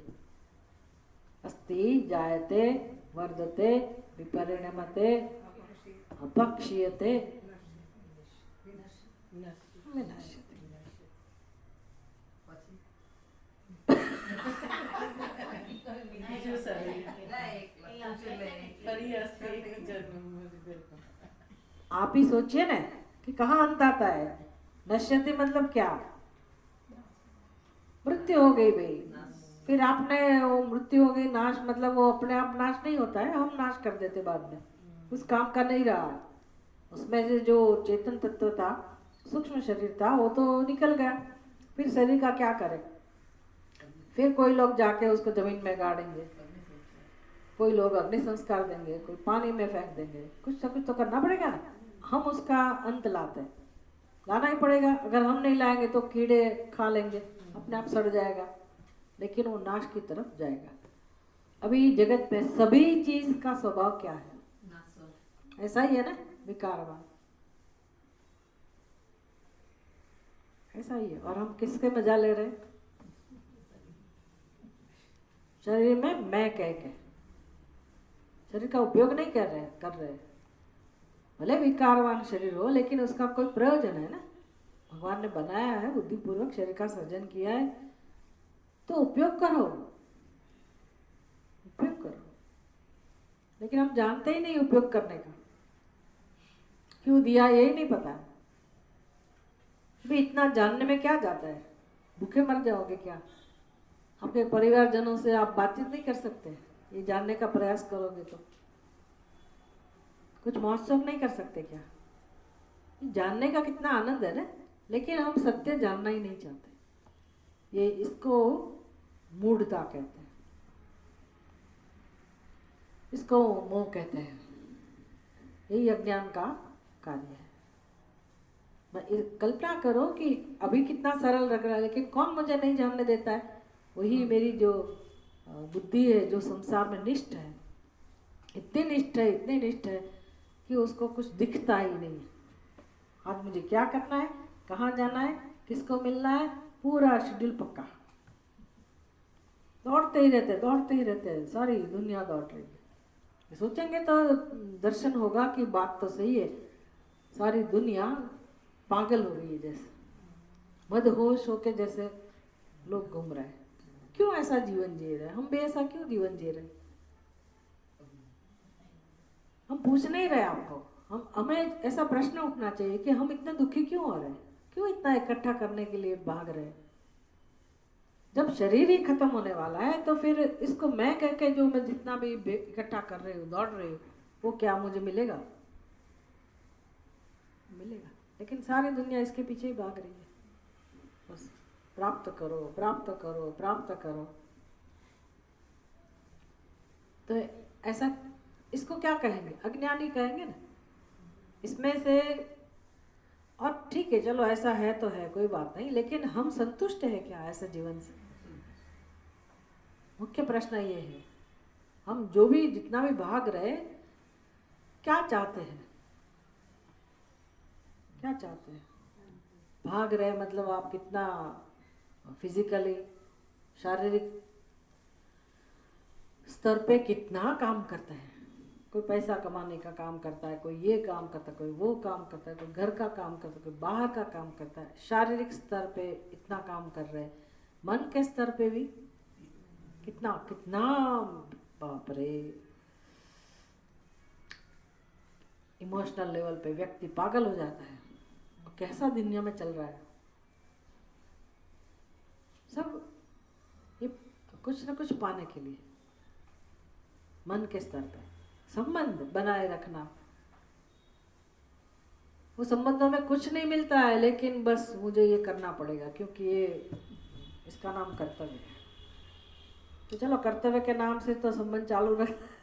अस्ति जायते वर्धते विपरिणमते अपक्षीयते विनाश्यते। आप ही सोचिए ना कि कहाँ अंत आता है। नश्यते मतलब क्या? मृत्यु हो गई भाई, फिर आपने वो मृत्यु हो गई, नाश मतलब वो अपने आप नाश नहीं होता है, हम नाश कर देते बाद में, उस काम का नहीं रहा। उसमें से जो चेतन तत्व था, सूक्ष्म शरीर था, वो तो निकल गया, फिर शरीर का क्या करे? फिर कोई लोग जाके उसको जमीन में गाड़ेंगे, कोई लोग अग्नि संस्कार देंगे, कोई पानी में फेंक देंगे, कुछ ना कुछ तो करना पड़ेगा ना। हम उसका अंत लाते हैं, लाना ही पड़ेगा। अगर हम नहीं लाएंगे तो कीड़े खा लेंगे, अपने आप सड़ जाएगा, लेकिन वो नाश की तरफ जाएगा। अभी जगत में सभी चीज का स्वभाव क्या है? ऐसा ही है ना, विकारवान, ऐसा ही है। और हम किसके मजा ले रहे हैं? शरीर में मैं कह के शरीर का उपयोग नहीं कर रहे। भले विकारवान शरीर हो, लेकिन उसका कोई प्रयोजन है ना। भगवान ने बनाया है, बुद्धिपूर्वक शरीर का सर्जन किया है, तो उपयोग करो, उपयोग करो। लेकिन हम जानते ही नहीं उपयोग करने का, क्यों दिया यही नहीं पता। भी इतना जानने में क्या जाता है? भूखे मर जाओगे क्या? आपके परिवारजनों से आप बातचीत नहीं कर सकते? ये जानने का प्रयास करोगे तो कुछ महोत्सव नहीं कर सकते क्या? जानने का कितना आनंद है ना, लेकिन हम सत्य जानना ही नहीं चाहते। ये इसको मूढ़ता कहते हैं, इसको मोह कहते हैं। यही अज्ञान का कार्य है। कल्पना करो कि अभी कितना सरल लग रहा है, लेकिन कौन मुझे नहीं जानने देता है? वही मेरी जो बुद्धि है, जो संसार में निष्ठ है, इतनी निष्ठ है, इतनी निष्ठ है कि उसको कुछ दिखता ही नहीं है। आज मुझे क्या करना है, कहाँ जाना है, किसको मिलना है, पूरा शेड्यूल पक्का। दौड़ते ही रहते हैं, सारी दुनिया दौड़ रही है। सोचेंगे तो दर्शन होगा कि बात तो सही है, सारी दुनिया पागल हो रही है, जैसे मदहोश होके जैसे लोग घूम रहे हैं। क्यों ऐसा जीवन जी रहे हैं? हम भी ऐसा क्यों जीवन जी रहे हैं? हम पूछ नहीं रहे आपको, हमें ऐसा प्रश्न उठना चाहिए कि हम इतने दुखी क्यों हो रहे हैं, क्यों इतना इकट्ठा करने के लिए भाग रहे हैं? जब शरीर ही खत्म होने वाला है, तो फिर इसको मैं कह के जो मैं जितना भी इकट्ठा कर रही हूँ, दौड़ रही हूँ, वो क्या मुझे मिलेगा? मिलेगा। लेकिन सारी दुनिया इसके पीछे ही भाग रही है, बस प्राप्त करो, प्राप्त करो, प्राप्त करो। तो ऐसा, इसको क्या कहेंगे? अज्ञानी कहेंगे ना। इसमें से, और ठीक है चलो ऐसा है तो है, कोई बात नहीं, लेकिन हम संतुष्ट है क्या ऐसे जीवन से? मुख्य प्रश्न ये है। हम जो भी जितना भी भाग रहे, क्या चाहते हैं? क्या चाहते हैं? भाग रहे मतलब आप कितना फिजिकली, शारीरिक स्तर पे कितना काम करते हैं। कोई पैसा कमाने का काम करता है, कोई ये काम करता है, कोई वो काम करता है, कोई घर का काम करता है, कोई बाहर का काम करता है। शारीरिक स्तर पे इतना काम कर रहे हैं, मन के स्तर पे भी कितना कितना, बाप रे, इमोशनल लेवल पे व्यक्ति पागल हो जाता है। कैसा दुनिया में चल रहा है सब, ये कुछ ना कुछ पाने के लिए। मन के स्तर पे संबंध बनाए रखना, वो संबंधों में कुछ नहीं मिलता है, लेकिन बस मुझे ये करना पड़ेगा क्योंकि ये इसका नाम कर्तव्य है। तो चलो कर्तव्य के नाम से तो संबंध चालू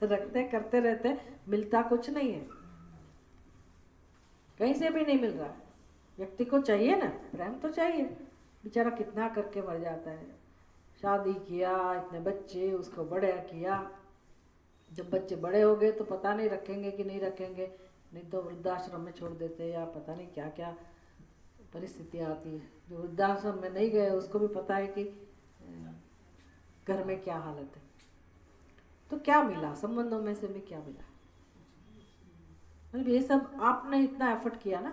रखते करते रहते, मिलता कुछ नहीं है, कहीं से भी नहीं मिल रहा। व्यक्ति को चाहिए ना, प्रेम तो चाहिए। बेचारा कितना करके मर जाता है, शादी किया, इतने बच्चे, उसको बड़ा किया, जब बच्चे बड़े हो गए तो पता नहीं रखेंगे कि नहीं रखेंगे, नहीं तो वृद्धाश्रम में छोड़ देते हैं, या पता नहीं क्या क्या परिस्थितियाँ आती है। जो वृद्धाश्रम में नहीं गए उसको भी पता है कि घर में क्या हालत है। तो क्या मिला संबंधों में से भी, क्या मिला? मतलब ये सब आपने इतना एफर्ट किया ना,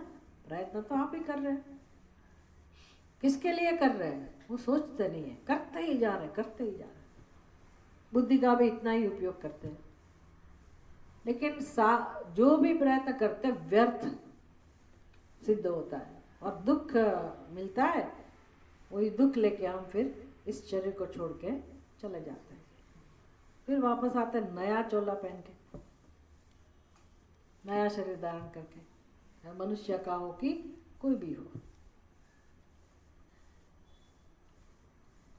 प्रयत्न तो आप ही कर रहे हैं। किसके लिए कर रहे हैं वो सोचते नहीं है, करते ही जा रहे, करते ही जा रहे। बुद्धि का भी इतना ही उपयोग करते हैं, लेकिन जो भी प्रयत्न करते व्यर्थ सिद्ध होता है और दुख मिलता है। वही दुख लेके हम फिर इस शरीर को छोड़ के चले जाते हैं, फिर वापस आते हैं नया चोला पहन के, नया शरीर धारण करके, मनुष्य का हो कि कोई भी हो।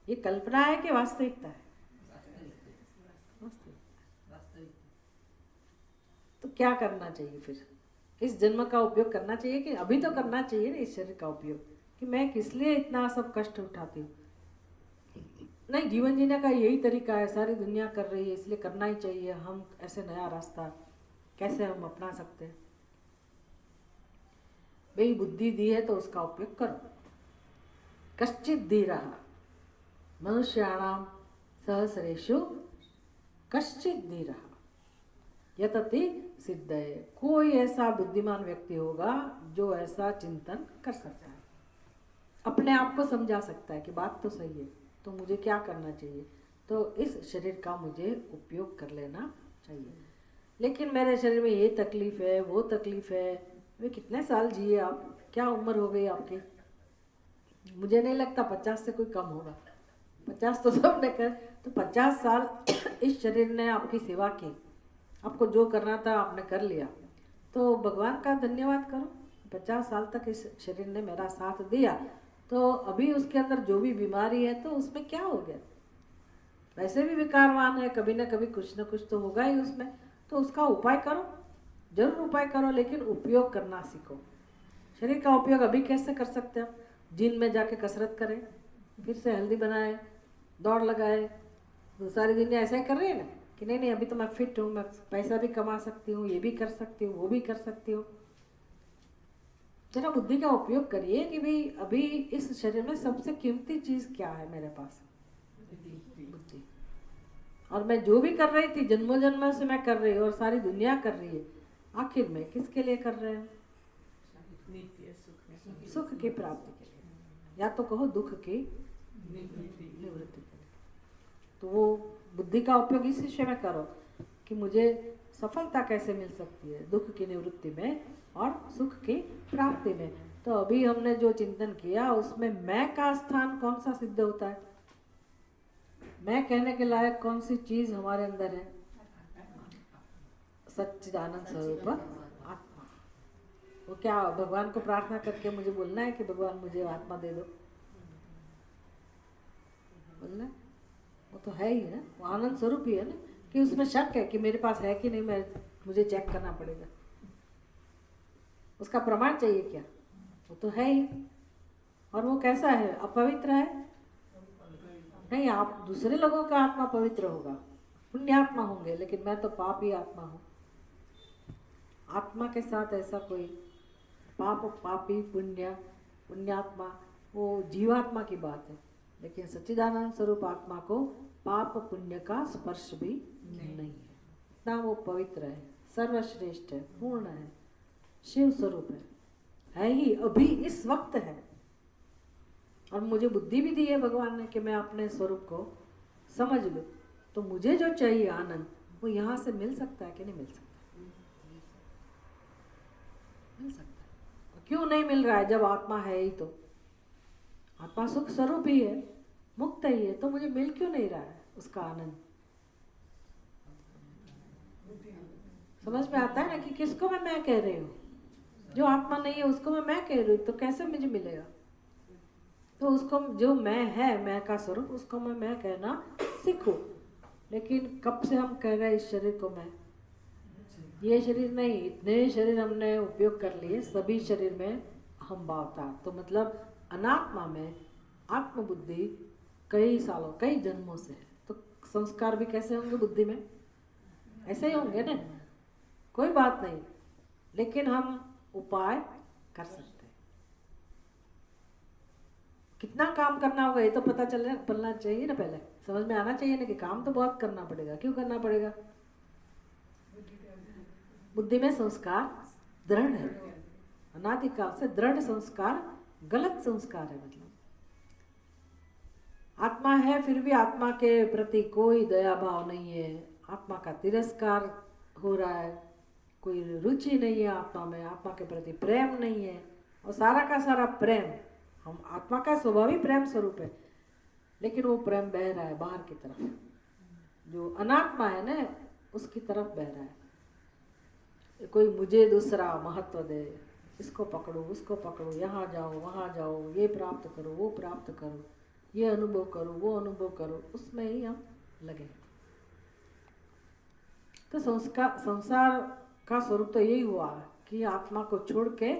ये कल्पना है कि वास्तविकता है? तो क्या करना चाहिए फिर? इस जन्म का उपयोग करना चाहिए कि अभी तो करना चाहिए ना इस शरीर का उपयोग, कि मैं किस लिए इतना सब कष्ट उठाती हूँ। नहीं, जीवन जीने का यही तरीका है, सारी दुनिया कर रही है इसलिए करना ही चाहिए। हम ऐसे नया रास्ता कैसे हम अपना सकते हैं? भाई बुद्धि दी है तो उसका उपयोग करो। कश्चित धीरः मनुष्याणाम सहस्रेषु कश्चित धीरः यतति सिद्धये। कोई ऐसा बुद्धिमान व्यक्ति होगा जो ऐसा चिंतन कर सकता है, अपने आप को समझा सकता है कि बात तो सही है, तो मुझे क्या करना चाहिए, तो इस शरीर का मुझे उपयोग कर लेना चाहिए। लेकिन मेरे शरीर में ये तकलीफ है, वो तकलीफ है। वे कितने साल जिए आप? क्या उम्र हो गई आपकी? मुझे नहीं लगता 50 से कोई कम होगा। 50 तो सबने कर, तो 50 साल इस शरीर ने आपकी सेवा की, आपको जो करना था आपने कर लिया, तो भगवान का धन्यवाद करो। 50 साल तक इस शरीर ने मेरा साथ दिया, तो अभी उसके अंदर जो भी बीमारी है तो उसमें क्या हो गया? वैसे भी विकारवान है, कभी ना कभी कुछ ना कुछ तो होगा ही उसमें, तो उसका उपाय करो, जरूर उपाय करो, लेकिन उपयोग करना सीखो। शरीर का उपयोग अभी कैसे कर सकते हो? जिम में जाके कसरत करें, फिर से हेल्दी बनाए, दौड़ लगाए। तो सारी दुनिया ऐसा ही कर रही है ना कि नहीं नहीं अभी तो मैं फिट हूँ, मैं पैसा भी कमा सकती हूँ, ये भी कर सकती हूँ, वो भी कर सकती हूँ। जरा बुद्धि का उपयोग करिए कि भाई अभी इस शरीर में सबसे कीमती चीज़ क्या है मेरे पास? बुद्धि। और मैं जो भी कर रही थी जन्मों जन्मों से मैं कर रही हूँ और सारी दुनिया कर रही है, आखिर में किसके लिए कर रहे हैं? सुख की प्राप्ति के लिए, या तो कहो दुख की निवृत्ति के लिए। तो वो बुद्धि का उपयोग इस विषय में करो कि मुझे सफलता कैसे मिल सकती है दुख की निवृत्ति में और सुख की प्राप्ति में। तो अभी हमने जो चिंतन किया उसमें मैं का स्थान कौन सा सिद्ध होता है? मैं कहने के लायक कौन सी चीज हमारे अंदर है? सच्चिदानंद स्वरूप आत्मा। वो क्या भगवान को प्रार्थना करके मुझे बोलना है कि भगवान मुझे आत्मा दे दो? बोलना है? वो तो है ही ना, वो आनंद स्वरूप ही है ना, कि उसमें शक है कि मेरे पास है कि नहीं, मुझे चेक करना पड़ेगा। उसका प्रमाण चाहिए क्या? वो तो है ही। और वो कैसा है? अपवित्र है? नहीं, आप दूसरे लोगों का आत्मा पवित्र होगा, पुण्यात्मा होंगे, लेकिन मैं तो पापी आत्मा हूँ। आत्मा के साथ ऐसा कोई पाप पापी पुण्य पुण्यात्मा वो जीवात्मा की बात है, लेकिन सच्चिदानंद स्वरूप आत्मा को पाप पुण्य का स्पर्श भी नहीं है। इतना वो पवित्र है, सर्वश्रेष्ठ है, पूर्ण है, शिव स्वरूप है ही, अभी इस वक्त है। और मुझे बुद्धि भी दी है भगवान ने कि मैं अपने स्वरूप को समझ लूँ, तो मुझे जो चाहिए आनंद वो यहाँ से मिल सकता है कि नहीं मिल सकता? मिल सकता है। क्यों नहीं मिल रहा है जब आत्मा है ही? तो आत्मा सुख स्वरूप ही है, मुक्त ही है, तो मुझे मिल क्यों नहीं रहा है उसका आनंद? समझ में आता है ना कि किसको मैं कह रही हूँ? जो आत्मा नहीं है उसको मैं कह रही हूँ, तो कैसे मुझे मिलेगा? तो उसको जो मैं है, मैं का स्वरूप, उसको मैं कहना सीखो। लेकिन कब से हम कह रहे हैं इस शरीर को मैं? ये शरीर नहीं, इतने शरीर हमने उपयोग कर लिए, सभी शरीर में हम भावता, तो मतलब अनात्मा में आत्मबुद्धि कई सालों कई जन्मों से है, तो संस्कार भी कैसे होंगे बुद्धि में? ऐसे ही होंगे ना, कोई बात नहीं, लेकिन हम उपाय कर सकते हैं। कितना काम करना होगा ये तो पता चलना चाहिए ना, पहले समझ में आना चाहिए ना कि काम तो बहुत करना पड़ेगा। क्यों करना पड़ेगा? बुद्धि में संस्कार दृढ़ है, अनादिकाल से दृढ़ संस्कार गलत संस्कार है। मतलब आत्मा है फिर भी आत्मा के प्रति कोई दया भाव नहीं है, आत्मा का तिरस्कार हो रहा है, कोई रुचि नहीं है आत्मा में, आत्मा के प्रति प्रेम नहीं है। और सारा का सारा प्रेम, हम आत्मा का स्वभाव ही प्रेम स्वरूप है, लेकिन वो प्रेम बह रहा है बाहर की तरफ, जो अनात्मा है ना उसकी तरफ बह रहा है। कोई मुझे दूसरा महत्व दे, इसको पकड़ो उसको पकड़ो, यहाँ जाओ वहाँ जाओ, ये प्राप्त करो वो प्राप्त करो, ये अनुभव करो वो अनुभव करो, उसमें ही हम लगे। तो संसार का स्वरूप तो यही हुआ कि आत्मा को छोड़ के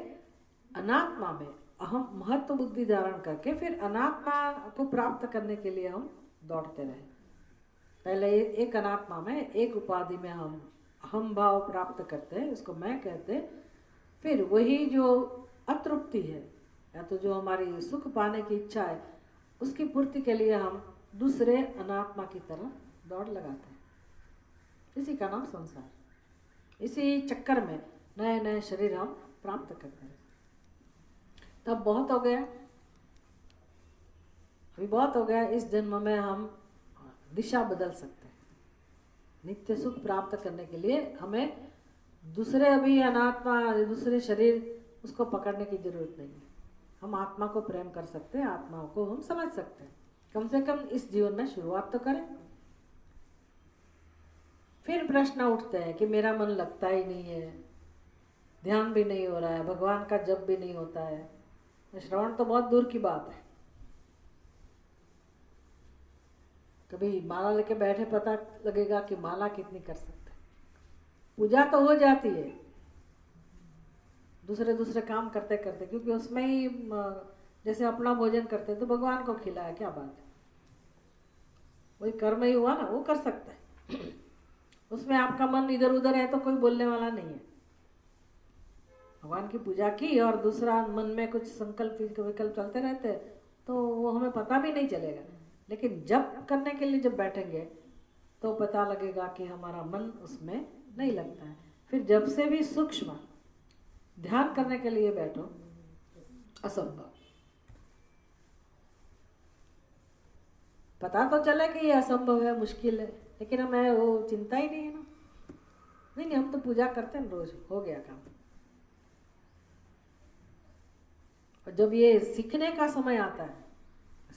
अनात्मा में अहम महत्व बुद्धि धारण करके फिर अनात्मा को प्राप्त करने के लिए हम दौड़ते रहे। पहले एक अनात्मा में एक उपाधि में हम अहम भाव प्राप्त करते हैं, उसको मैं कहते, फिर वही जो अतृप्ति है या तो जो हमारी सुख पाने की इच्छा है उसकी पूर्ति के लिए हम दूसरे अनात्मा की तरफ दौड़ लगाते हैं। इसी का नाम संसार। इसी चक्कर में नए नए शरीर हम प्राप्त करते हैं। तब बहुत हो गया, अभी बहुत हो गया, इस जन्म में हम दिशा बदल सकते हैं। नित्य सुख प्राप्त करने के लिए हमें दूसरे अभी अनात्मा दूसरे शरीर उसको पकड़ने की जरूरत नहीं है। हम आत्मा को प्रेम कर सकते हैं, आत्मा को हम समझ सकते हैं। कम से कम इस जीवन में शुरुआत तो करें। फिर प्रश्न उठते हैं कि मेरा मन लगता ही नहीं है, ध्यान भी नहीं हो रहा है, भगवान का जप भी नहीं होता है, श्रवण तो बहुत दूर की बात है। कभी माला लेके बैठे पता लगेगा कि माला कितनी कर सकते। पूजा तो हो जाती है दूसरे काम करते करते, क्योंकि उसमें ही जैसे अपना भोजन करते तो भगवान को खिलाया, क्या बात है, वही कर्म ही हुआ ना, वो कर सकते हैं। उसमें आपका मन इधर उधर है तो कोई बोलने वाला नहीं है। भगवान की पूजा की और दूसरा मन में कुछ संकल्प विकल्प चलते रहते तो वो हमें पता भी नहीं चलेगा। लेकिन जब करने के लिए जब बैठेंगे तो पता लगेगा कि हमारा मन उसमें नहीं लगता है। फिर जब से भी सूक्ष्म ध्यान करने के लिए बैठो, असंभव। पता तो चले कि ये असंभव है, मुश्किल है, लेकिन हमें वो चिंता ही नहीं है ना। नहीं, हम तो पूजा करते हैं रोज, हो गया काम। और जब ये सीखने का समय आता है,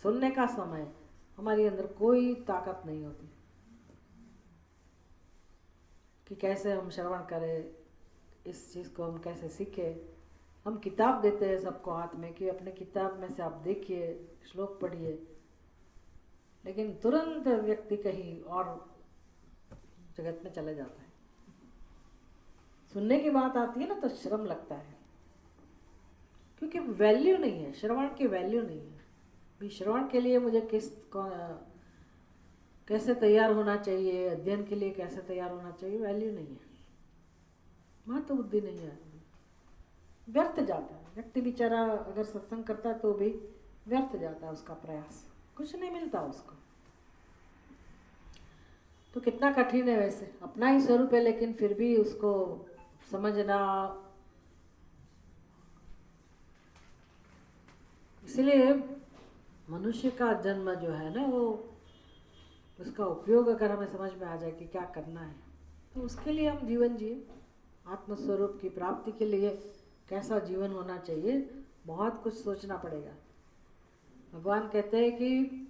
सुनने का समय, हमारे अंदर कोई ताकत नहीं होती कि कैसे हम श्रवण करें, इस चीज़ को हम कैसे सीखें। हम किताब देते हैं सबको हाथ में कि अपने किताब में से आप देखिए, श्लोक पढ़िए, लेकिन तुरंत व्यक्ति कहीं और जगत में चले जाता है। सुनने की बात आती है ना तो श्रम लगता है, क्योंकि वैल्यू नहीं है, श्रवण की वैल्यू नहीं है। भी श्रवण के लिए मुझे कैसे तैयार होना चाहिए, अध्ययन के लिए कैसे तैयार होना चाहिए, वैल्यू नहीं है, महत्व बुद्धि नहीं है, व्यर्थ जाता है व्यक्ति बेचारा। अगर सत्संग करता है तो भी व्यर्थ जाता है उसका प्रयास, कुछ नहीं मिलता उसको। तो कितना कठिन है वैसे, अपना ही स्वरूप है लेकिन फिर भी उसको समझना। इसलिए मनुष्य का जन्म जो है ना, वो उसका उपयोग अगर हमें समझ में आ जाए कि क्या करना है, तो उसके लिए हम जीवन जिए। आत्मस्वरूप की प्राप्ति के लिए कैसा जीवन होना चाहिए, बहुत कुछ सोचना पड़ेगा। भगवान कहते हैं कि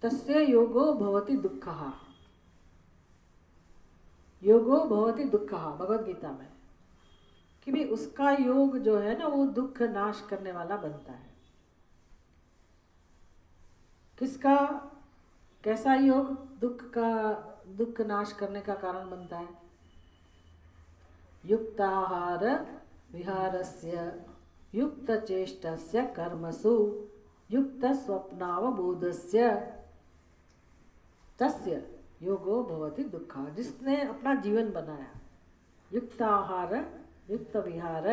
तस्य योगो भवति दुःखः, योगो भवति दुःखः, भगवद गीता में, कि भी उसका योग जो है ना वो दुख नाश करने वाला बनता है। किसका, कैसा योग दुख नाश करने का कारण बनता है? युक्ताहार विहारस्य युक्त चेष्टस्य कर्मसु युक्त स्वप्नावबोधस्य तस्य योगो भवति दुःखा। जिसने अपना जीवन बनाया युक्त आहार युक्त विहार,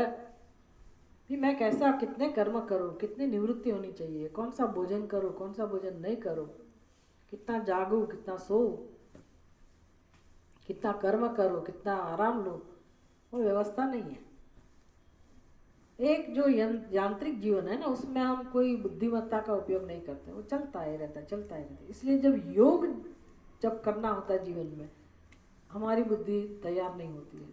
भी मैं कैसा कितने कर्म करूं, कितनी निवृत्ति होनी चाहिए, कौन सा भोजन करूं, कौन सा भोजन नहीं करूं, कितना जागूं, कितना सोऊं, कितना कर्म करूं, कितना आराम लूं, वो व्यवस्था नहीं है। एक जो यांत्रिक जीवन है ना, उसमें हम कोई बुद्धिमत्ता का उपयोग नहीं करते, वो चलता ही रहता, चलता ही रहता। इसलिए जब योग जब करना होता है जीवन में, हमारी बुद्धि तैयार नहीं होती है,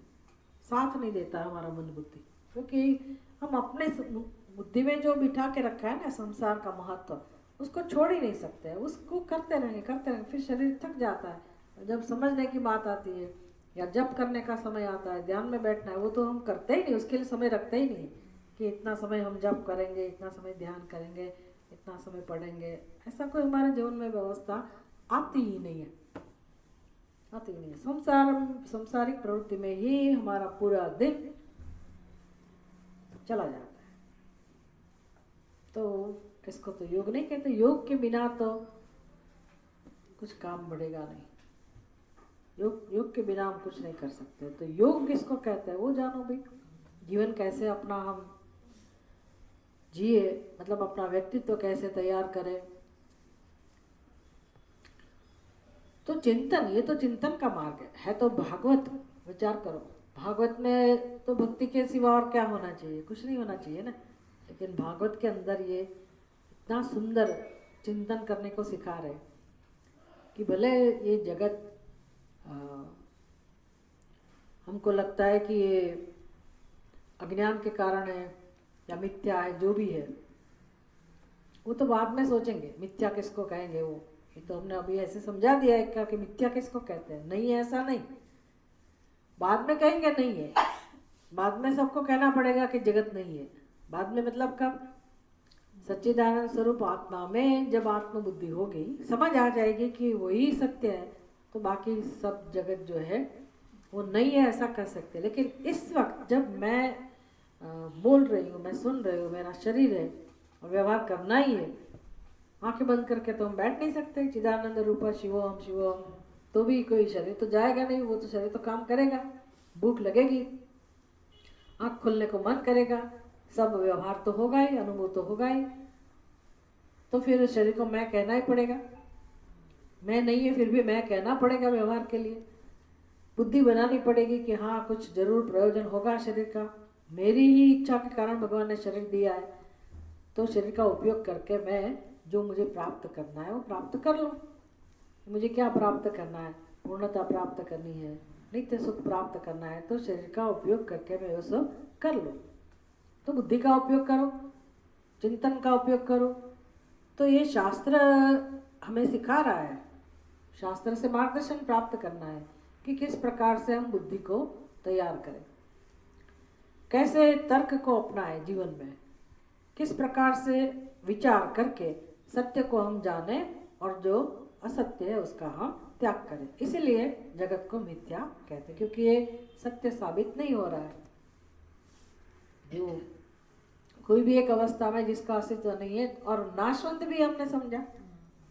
साथ नहीं देता है हमारा मन बुद्धि, क्योंकि हम अपने बुद्धि में जो बिठा के रखा है ना संसार का महत्व, उसको छोड़ ही नहीं सकते हैं। उसको करते रहेंगे, फिर शरीर थक जाता है। जब समझने की बात आती है या जप करने का समय आता है, ध्यान में बैठना है, वो तो हम करते ही नहीं, उसके लिए समय रखते ही नहीं कि इतना समय हम जप करेंगे, इतना समय ध्यान करेंगे, इतना समय पढ़ेंगे। ऐसा कोई हमारे जीवन में व्यवस्था आती ही नहीं है, आती ही नहीं है। संसारिक प्रवृत्ति में ही हमारा पूरा दिन चला जाता है। तो इसको तो योग नहीं कहते। योग के बिना तो कुछ काम बढ़ेगा नहीं, योग के बिना हम कुछ नहीं कर सकते। तो योग किसको कहते हैं वो जानो भाई। जीवन कैसे अपना हम जिए, मतलब अपना व्यक्तित्व कैसे तैयार करें। तो चिंतन, ये तो चिंतन का मार्ग है तो भागवत विचार करो। भागवत में तो भक्ति के सिवा और क्या होना चाहिए, कुछ नहीं होना चाहिए ना। लेकिन भागवत के अंदर ये इतना सुंदर चिंतन करने को सिखा रहे कि भले ये जगत हमको लगता है कि ये अज्ञान के कारण है या मिथ्या है, जो भी है वो तो बाद में सोचेंगे मिथ्या किसको कहेंगे। वो ये तो हमने अभी ऐसे समझा दिया है क्या कि मिथ्या किसको कहते हैं। नहीं है, ऐसा नहीं, बाद में कहेंगे नहीं है, बाद में सबको कहना पड़ेगा कि जगत नहीं है। बाद में मतलब कब? सच्चिदानंद स्वरूप आत्मा में जब आत्मबुद्धि हो गई, समझ आ जाएगी कि वही सत्य है, तो बाकी सब जगत जो है वो नहीं है ऐसा कर सकते। लेकिन इस वक्त जब मैं बोल रही हूँ, मैं सुन रही हूँ, मेरा शरीर है और व्यवहार करना ही है, आंखें बंद करके तो हम बैठ नहीं सकते। चिदानंद रूपा शिवोहम शिवोहम, तो भी कोई शरीर तो जाएगा नहीं, वो तो शरीर तो काम करेगा, भूख लगेगी, आँख खुलने को मन करेगा, सब व्यवहार तो होगा ही, अनुभव तो होगा ही। तो फिर शरीर को मैं कहना ही पड़ेगा, मैं नहीं है फिर भी मैं कहना पड़ेगा व्यवहार के लिए। बुद्धि बनानी पड़ेगी कि हाँ कुछ जरूर प्रयोजन होगा शरीर का, मेरी ही इच्छा के कारण भगवान ने शरीर दिया है, तो शरीर का उपयोग करके मैं जो मुझे प्राप्त करना है वो प्राप्त कर लूँ। मुझे क्या प्राप्त करना है? पूर्णता प्राप्त करनी है, नित्य सुख प्राप्त करना है, तो शरीर का उपयोग करके मैं वो सब कर लूँ। तो बुद्धि का उपयोग करो, चिंतन का उपयोग करो। तो ये शास्त्र हमें सिखा रहा है, शास्त्र से मार्गदर्शन प्राप्त करना है कि किस प्रकार से हम बुद्धि को तैयार करें, कैसे तर्क को अपनाएं जीवन में, किस प्रकार से विचार करके सत्य को हम जाने और जो असत्य है उसका हम त्याग करें। इसीलिए जगत को मिथ्या कहते हैं, क्योंकि ये सत्य साबित नहीं हो रहा है। जो कोई भी एक अवस्था में जिसका अस्तित्व नहीं है, और नाशवंत भी हमने समझा,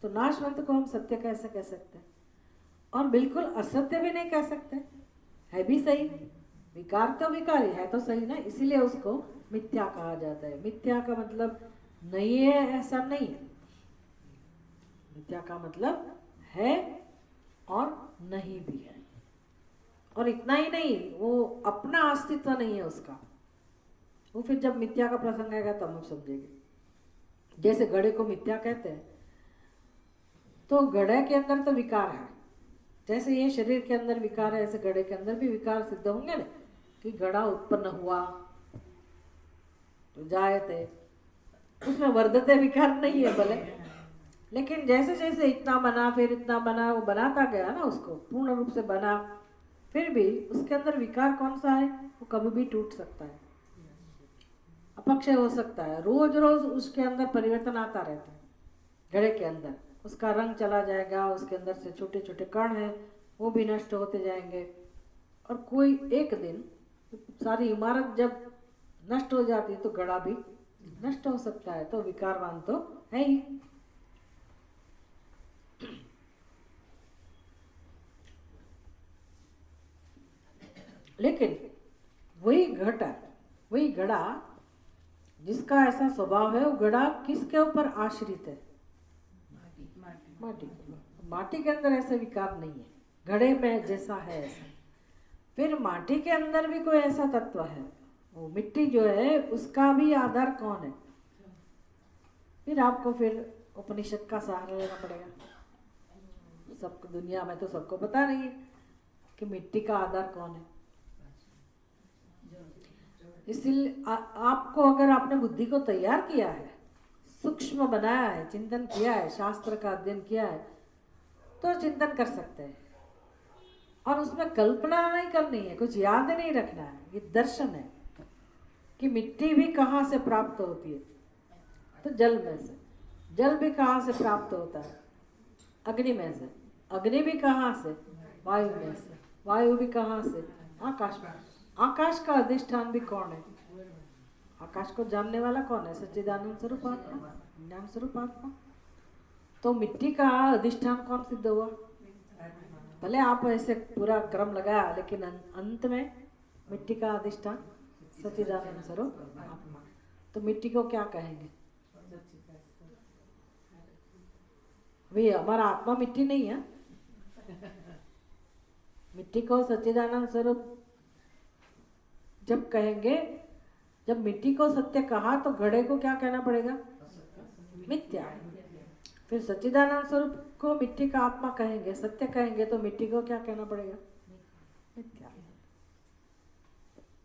तो नाशवंत को हम सत्य कैसे कह सकते हैं? और बिल्कुल असत्य भी नहीं कह सकते, है भी सही। विकार तो विकारी है तो सही ना, इसीलिए उसको मिथ्या कहा जाता है। मिथ्या का मतलब नहीं है ऐसा नहीं है, मिथ्या का मतलब है और नहीं भी है। और इतना ही नहीं, वो अपना अस्तित्व नहीं है उसका। वो फिर जब मिथ्या का प्रसंग आएगा तब हम समझेंगे। जैसे घड़े को मिथ्या कहते हैं, तो घड़े के अंदर तो विकार है, जैसे ये शरीर के अंदर विकार है, ऐसे घड़े के अंदर भी विकार सिद्ध होंगे ना, कि घड़ा उत्पन्न हुआ तो जायते, उसमें वर्धते विकार नहीं है भले, लेकिन जैसे जैसे इतना बना फिर इतना बना, वो बनाता गया ना, उसको पूर्ण रूप से बना, फिर भी उसके अंदर विकार कौन सा है? वो कभी भी टूट सकता है, अपक्षय हो सकता है, रोज रोज उसके अंदर परिवर्तन आता रहता है। घड़े के अंदर उसका रंग चला जाएगा, उसके अंदर से छोटे छोटे कण हैं वो भी नष्ट होते जाएंगे, और कोई एक दिन सारी इमारत जब नष्ट हो जाती है तो घड़ा भी नष्ट हो सकता है, तो विकारवान तो है ही। लेकिन वही घट, वही घड़ा, जिसका ऐसा स्वभाव है, वो घड़ा किसके ऊपर आश्रित है? माटी। माटी के अंदर ऐसे विकार नहीं है, घड़े में जैसा है ऐसा। फिर माटी के अंदर भी कोई ऐसा तत्व है, वो मिट्टी जो है उसका भी आधार कौन है? फिर आपको फिर उपनिषद का सहारा लेना पड़ेगा। सबको दुनिया में तो सबको पता नहीं है कि मिट्टी का आधार कौन है। इसलिए आपको, अगर आपने बुद्धि को तैयार किया है, सूक्ष्म बनाया है, चिंतन किया है, शास्त्र का अध्ययन किया है, तो चिंतन कर सकते हैं। और उसमें कल्पना नहीं करनी है, कुछ याद नहीं रखना है, ये दर्शन है कि मिट्टी भी कहाँ से प्राप्त होती है, तो जल में से। जल भी कहाँ से प्राप्त होता है? अग्नि में से। अग्नि भी कहाँ से? वायु में से। वायु भी कहाँ से? आकाश में। आकाश का अधिष्ठान भी कौन है? आकाश को जानने वाला कौन है? सच्चिदानंद स्वरूप आत्मा, ज्ञान स्वरूप आत्मा। तो मिट्टी का अधिष्ठान कौन सिद्ध हुआ? भले आप ऐसे पूरा क्रम लगाया, लेकिन अंत में मिट्टी का अधिष्ठान सच्चिदानंद स्वरूप आत्मा। तो मिट्टी को क्या कहेंगे? भाई हमारा आत्मा मिट्टी नहीं है। मिट्टी को सच्चिदानंद स्वरूप जब कहेंगे, जब मिट्टी को सत्य कहा तो घड़े को क्या कहना पड़ेगा? मिथ्या। फिर सच्चिदानंद स्वरूप को मिट्टी का आत्मा कहेंगे, सत्य कहेंगे, तो मिट्टी को क्या कहना पड़ेगा? मिथ्या।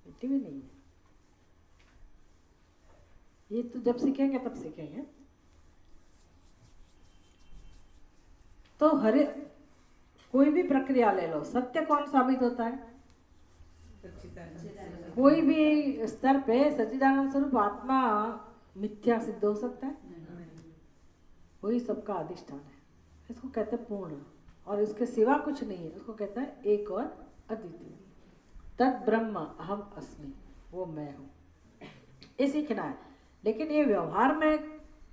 मिट्टी भी नहीं है। ये तो जब सीखेंगे तब सीखेंगे। तो हर कोई भी प्रक्रिया ले लो, सत्य कौन साबित होता है? कोई भी स्तर पे सच्चिदानंद स्वरूप आत्मा मिथ्या सिद्ध हो सकता है? वही सबका अधिष्ठान है। इसको कहते हैं पूर्ण, और इसके सिवा कुछ नहीं है। उसको कहता है एक और अद्वितीय। तद ब्रह्म अहम अस्मि, वो मैं हूँ। ये सीखना है। लेकिन ये व्यवहार में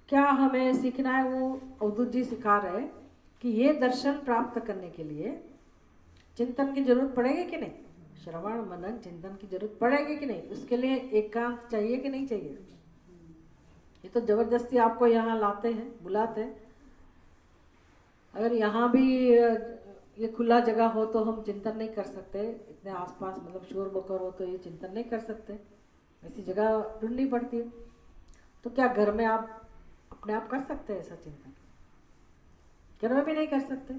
क्या हमें सीखना है? वो अवधूत जी सिखा रहे हैं कि ये दर्शन प्राप्त करने के लिए चिंतन की जरूरत पड़ेगी कि नहीं? श्रवण मनन चिंतन की जरूरत पड़ेगी कि नहीं? उसके लिए एकांत चाहिए कि नहीं चाहिए? ये तो जबरदस्ती आपको यहाँ लाते हैं, बुलाते हैं। अगर यहाँ भी ये खुला जगह हो तो हम चिंतन नहीं कर सकते, इतने आसपास मतलब शोर बकर हो तो ये चिंतन नहीं कर सकते, ऐसी जगह ढूंढनी पड़ती है। तो क्या घर में आप अपने आप कर सकते हैं ऐसा चिंतन? घर में भी नहीं कर सकते।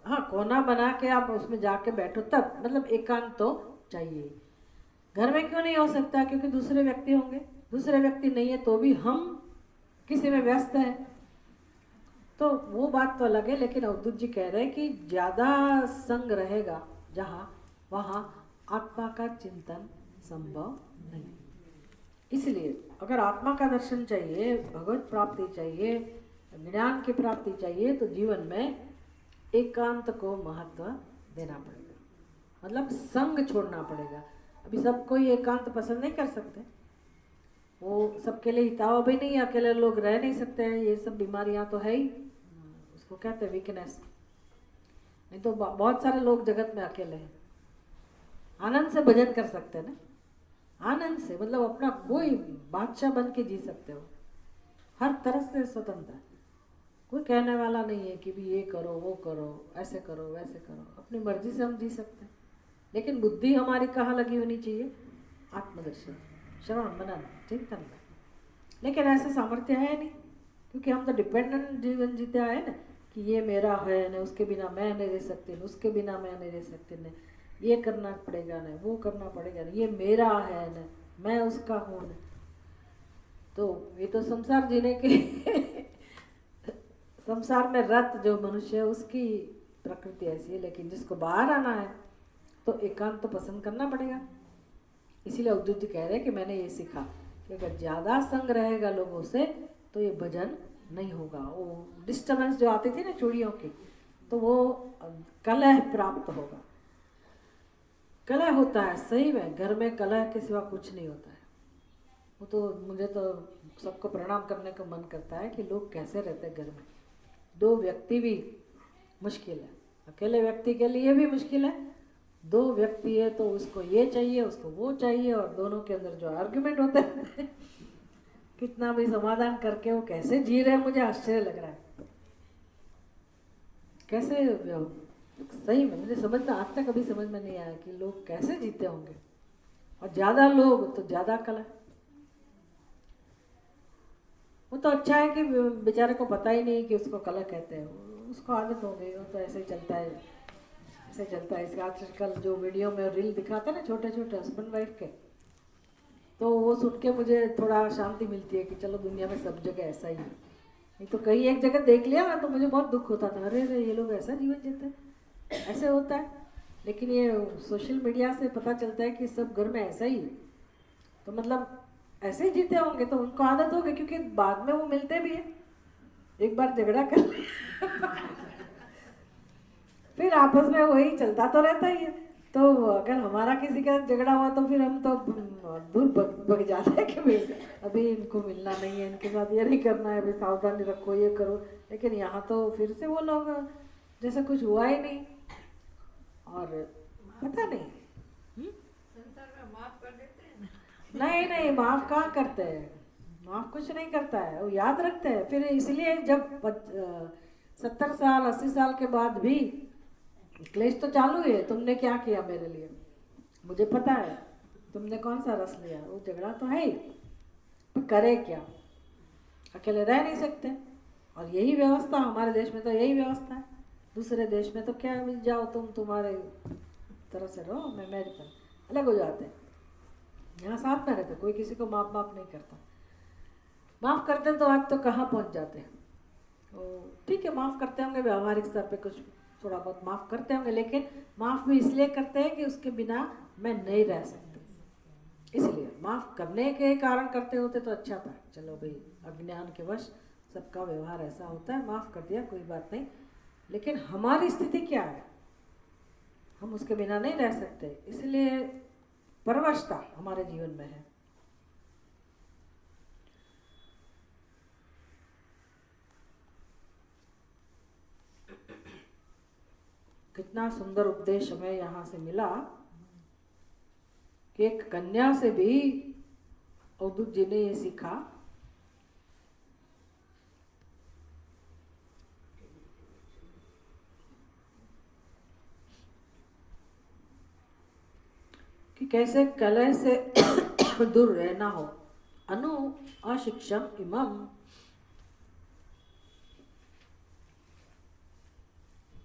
हाँ, कोना बना के आप उसमें जाके बैठो तब, मतलब एकांत तो चाहिए। घर में क्यों नहीं हो सकता? क्योंकि दूसरे व्यक्ति होंगे। दूसरे व्यक्ति नहीं है तो भी हम किसी में व्यस्त है, तो वो बात तो अलग है। लेकिन अवधूत जी कह रहे हैं कि ज़्यादा संग रहेगा जहाँ, वहाँ आत्मा का चिंतन संभव नहीं। इसलिए अगर आत्मा का दर्शन चाहिए, भगवत प्राप्ति चाहिए, ज्ञान की प्राप्ति चाहिए, तो जीवन में एकांत को महत्व देना पड़ेगा, मतलब संग छोड़ना पड़ेगा। अभी सब कोई एकांत पसंद नहीं कर सकते, वो सबके लिए हिताव भी नहीं, अकेले लोग रह नहीं सकते हैं। ये सब बीमारियां तो है ही, उसको कहते हैं वीकनेस। नहीं तो बहुत सारे लोग जगत में अकेले हैं, आनंद से भजन कर सकते हैं ना, आनंद से, मतलब अपना कोई बादशाह बन के जी सकते हो, हर तरह से स्वतंत्र। कोई कहने वाला नहीं है कि भी ये करो वो करो, ऐसे करो वैसे करो, अपनी मर्जी से हम जी सकते हैं। लेकिन बुद्धि हमारी कहाँ लगी होनी चाहिए? आत्मदर्शन, श्रवण मनन चिंतन में। लेकिन ऐसे सामर्थ्य है नहीं, क्योंकि हम तो डिपेंडेंट जीवन जीते आए ना, कि ये मेरा है न, उसके बिना मैं नहीं रह सकती, न उसके बिना मैं नहीं रह सकती, न ये करना पड़ेगा न वो करना पड़ेगा, न ये मेरा है न मैं उसका हूँ न। तो ये तो संसार जीने के संसार में रत जो मनुष्य है उसकी प्रकृति ऐसी है। लेकिन जिसको बाहर आना है तो एकांत तो पसंद करना पड़ेगा। इसीलिए अवधूत जी कह रहे हैं कि मैंने ये सीखा कि अगर ज़्यादा संग रहेगा लोगों से तो ये भजन नहीं होगा। वो डिस्टर्बेंस जो आती थी ना चूड़ियों की, तो वो कलह प्राप्त होगा। कलह होता है सही में, घर में कलह के सिवा कुछ नहीं होता है। वो तो मुझे तो सबको प्रणाम करने का मन करता है कि लोग कैसे रहते हैं घर में। 2 व्यक्ति भी मुश्किल है, अकेले व्यक्ति के लिए भी मुश्किल है। 2 व्यक्ति है तो उसको ये चाहिए, उसको वो चाहिए, और दोनों के अंदर जो आर्ग्यूमेंट होता है कितना भी समाधान करके वो कैसे जी रहे हैं, मुझे आश्चर्य लग रहा है। कैसे सही में मुझे समझ में आज तक कभी समझ में नहीं आया कि लोग कैसे जीते होंगे। और ज्यादा लोग तो ज्यादा अकल है। वो तो अच्छा है कि बेचारे को पता ही नहीं कि उसको कला कहते हैं, उसको आदत हो गई, वो तो ऐसे ही चलता है, ऐसे चलता है। इसका आजकल जो वीडियो में रील दिखाते हैं ना छोटे छोटे हस्बैंड वाइफ के, तो वो सुन के मुझे थोड़ा शांति मिलती है कि चलो दुनिया में सब जगह ऐसा ही है। नहीं तो कहीं एक जगह देख लिया ना तो मुझे बहुत दुख होता था, अरे अरे ये लोग ऐसा जीवन जीते हैं, ऐसे होता है। लेकिन ये सोशल मीडिया से पता चलता है कि सब घर में ऐसा ही है, तो मतलब ऐसे ही जीते होंगे, तो उनको आदत होगी, क्योंकि बाद में वो मिलते भी है। एक बार झगड़ा कर फिर आपस में वही चलता तो रहता ही है। तो अगर हमारा किसी का झगड़ा हुआ तो फिर हम तो दूर भग जाते हैं कि भाई अभी इनको मिलना नहीं है, इनके साथ ये नहीं करना है, अभी सावधानी रखो, ये करो। लेकिन यहाँ तो फिर से वो लोग जैसे कुछ हुआ ही नहीं, और पता नहीं नहीं नहीं माफ कहाँ करते हैं, माफ कुछ नहीं करता है, वो याद रखते हैं। फिर इसलिए जब 70 साल 80 साल के बाद भी क्लेश तो चालू है, तुमने क्या किया मेरे लिए, मुझे पता है तुमने कौन सा रस लिया, वो झगड़ा तो है ही। तो करे क्या, अकेले रह नहीं सकते। और यही व्यवस्था हमारे देश में, तो यही व्यवस्था है। दूसरे देश में तो क्या, जाओ तुम तुम्हारे तरह से रहो, मैं मेरी तरह, अलग हो जाते हैं। यहाँ साथ में रहते, कोई किसी को माफ नहीं करता। माफ करते तो आज तो कहाँ पहुँच जाते हैं। तो ठीक है, माफ करते होंगे, व्यवहारिक स्तर पे कुछ थोड़ा बहुत माफ करते होंगे, लेकिन माफ भी इसलिए करते हैं कि उसके बिना मैं नहीं रह सकती, इसलिए माफ करने के कारण करते होते तो अच्छा था। चलो भाई, अज्ञान के वश सबका व्यवहार ऐसा होता है, माफ कर दिया कोई बात नहीं। लेकिन हमारी स्थिति क्या है, हम उसके बिना नहीं रह सकते, इसलिए परवशता हमारे जीवन में है। कितना सुंदर उपदेश हमें यहाँ से मिला कि एक कन्या से भी अवधूत जी ने ये सीखा कि कैसे कलह से दूर रहना हो। अनु अशिक्षम इमम,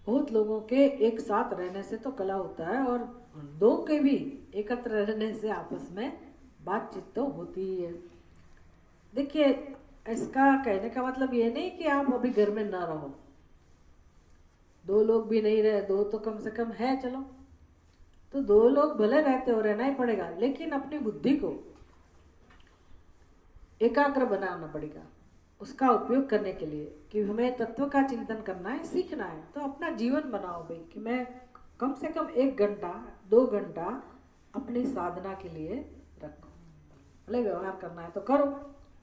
बहुत लोगों के एक साथ रहने से तो कला होता है, और 2 के भी एकत्र रहने से आपस में बातचीत तो होती ही है। देखिए, इसका कहने का मतलब ये नहीं कि आप अभी घर में ना रहो, 2 लोग भी नहीं रहे, 2 तो कम से कम है, चलो तो 2 लोग भले रहते हो, रहना ही पड़ेगा, लेकिन अपनी बुद्धि को एकाग्र बनाना पड़ेगा उसका उपयोग करने के लिए, कि हमें तत्व का चिंतन करना है, सीखना है। तो अपना जीवन बनाओ भाई कि मैं कम से कम 1 घंटा 2 घंटा अपनी साधना के लिए रखो। भले व्यवहार करना है तो करो,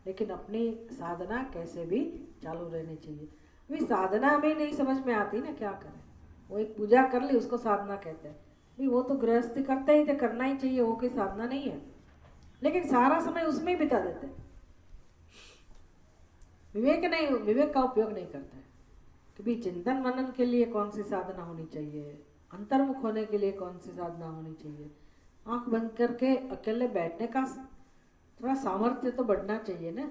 लेकिन अपनी साधना कैसे भी चालू रहनी चाहिए। अभी साधना में नहीं समझ में आती ना, क्या करें। वो एक पूजा कर ली, उसको साधना कहते हैं भाई, वो तो गृहस्थी करते ही थे, करना ही चाहिए, वो कोई साधना नहीं है। लेकिन सारा समय उसमें ही बिता देते हैं, विवेक का उपयोग नहीं करता है कि भाई चिंतन मनन के लिए कौन सी साधना होनी चाहिए, अंतर्मुख होने के लिए कौन सी साधना होनी चाहिए। आंख बंद करके अकेले बैठने का थोड़ा सामर्थ्य तो बढ़ना चाहिए ना।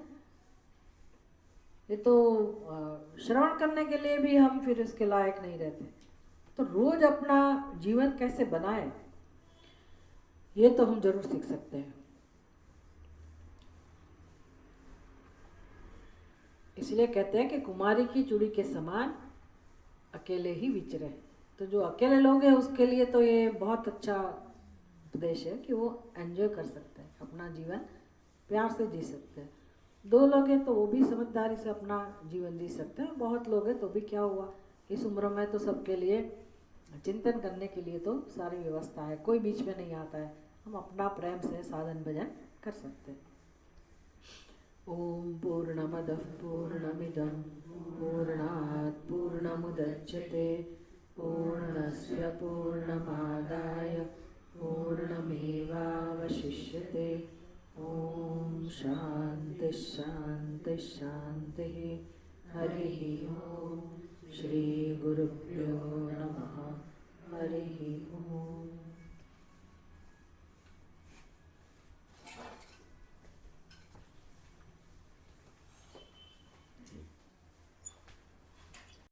ये तो श्रवण करने के लिए भी हम फिर इसके लायक नहीं रहते। तो रोज अपना जीवन कैसे बनाए, ये तो हम जरूर सीख सकते हैं। इसलिए कहते हैं कि कुमारी की चूड़ी के समान अकेले ही विचरे। तो जो अकेले लोग हैं उसके लिए तो ये बहुत अच्छा उपदेश है कि वो एंजॉय कर सकते हैं, अपना जीवन प्यार से जी सकते हैं। 2 लोग हैं तो वो भी समझदारी से अपना जीवन जी सकते हैं, बहुत लोग हैं तो भी क्या हुआ, इस उम्र में तो सबके लिए चिंतन करने के लिए तो सारी व्यवस्था है, कोई बीच में नहीं आता है, हम अपना प्रेम से साधन भजन कर सकते हैं। ॐ पूर्णमदः पूर्णमिदं पूर्णात् पूर्णमुदच्यते पूर्णस्य पूर्णमादाय पूर्णमेवावशिष्यते। ॐ शान्तिः शान्तिः शान्तिः। हरिः ॐ। श्रीगुरुभ्यो नमः। हरिः ॐ।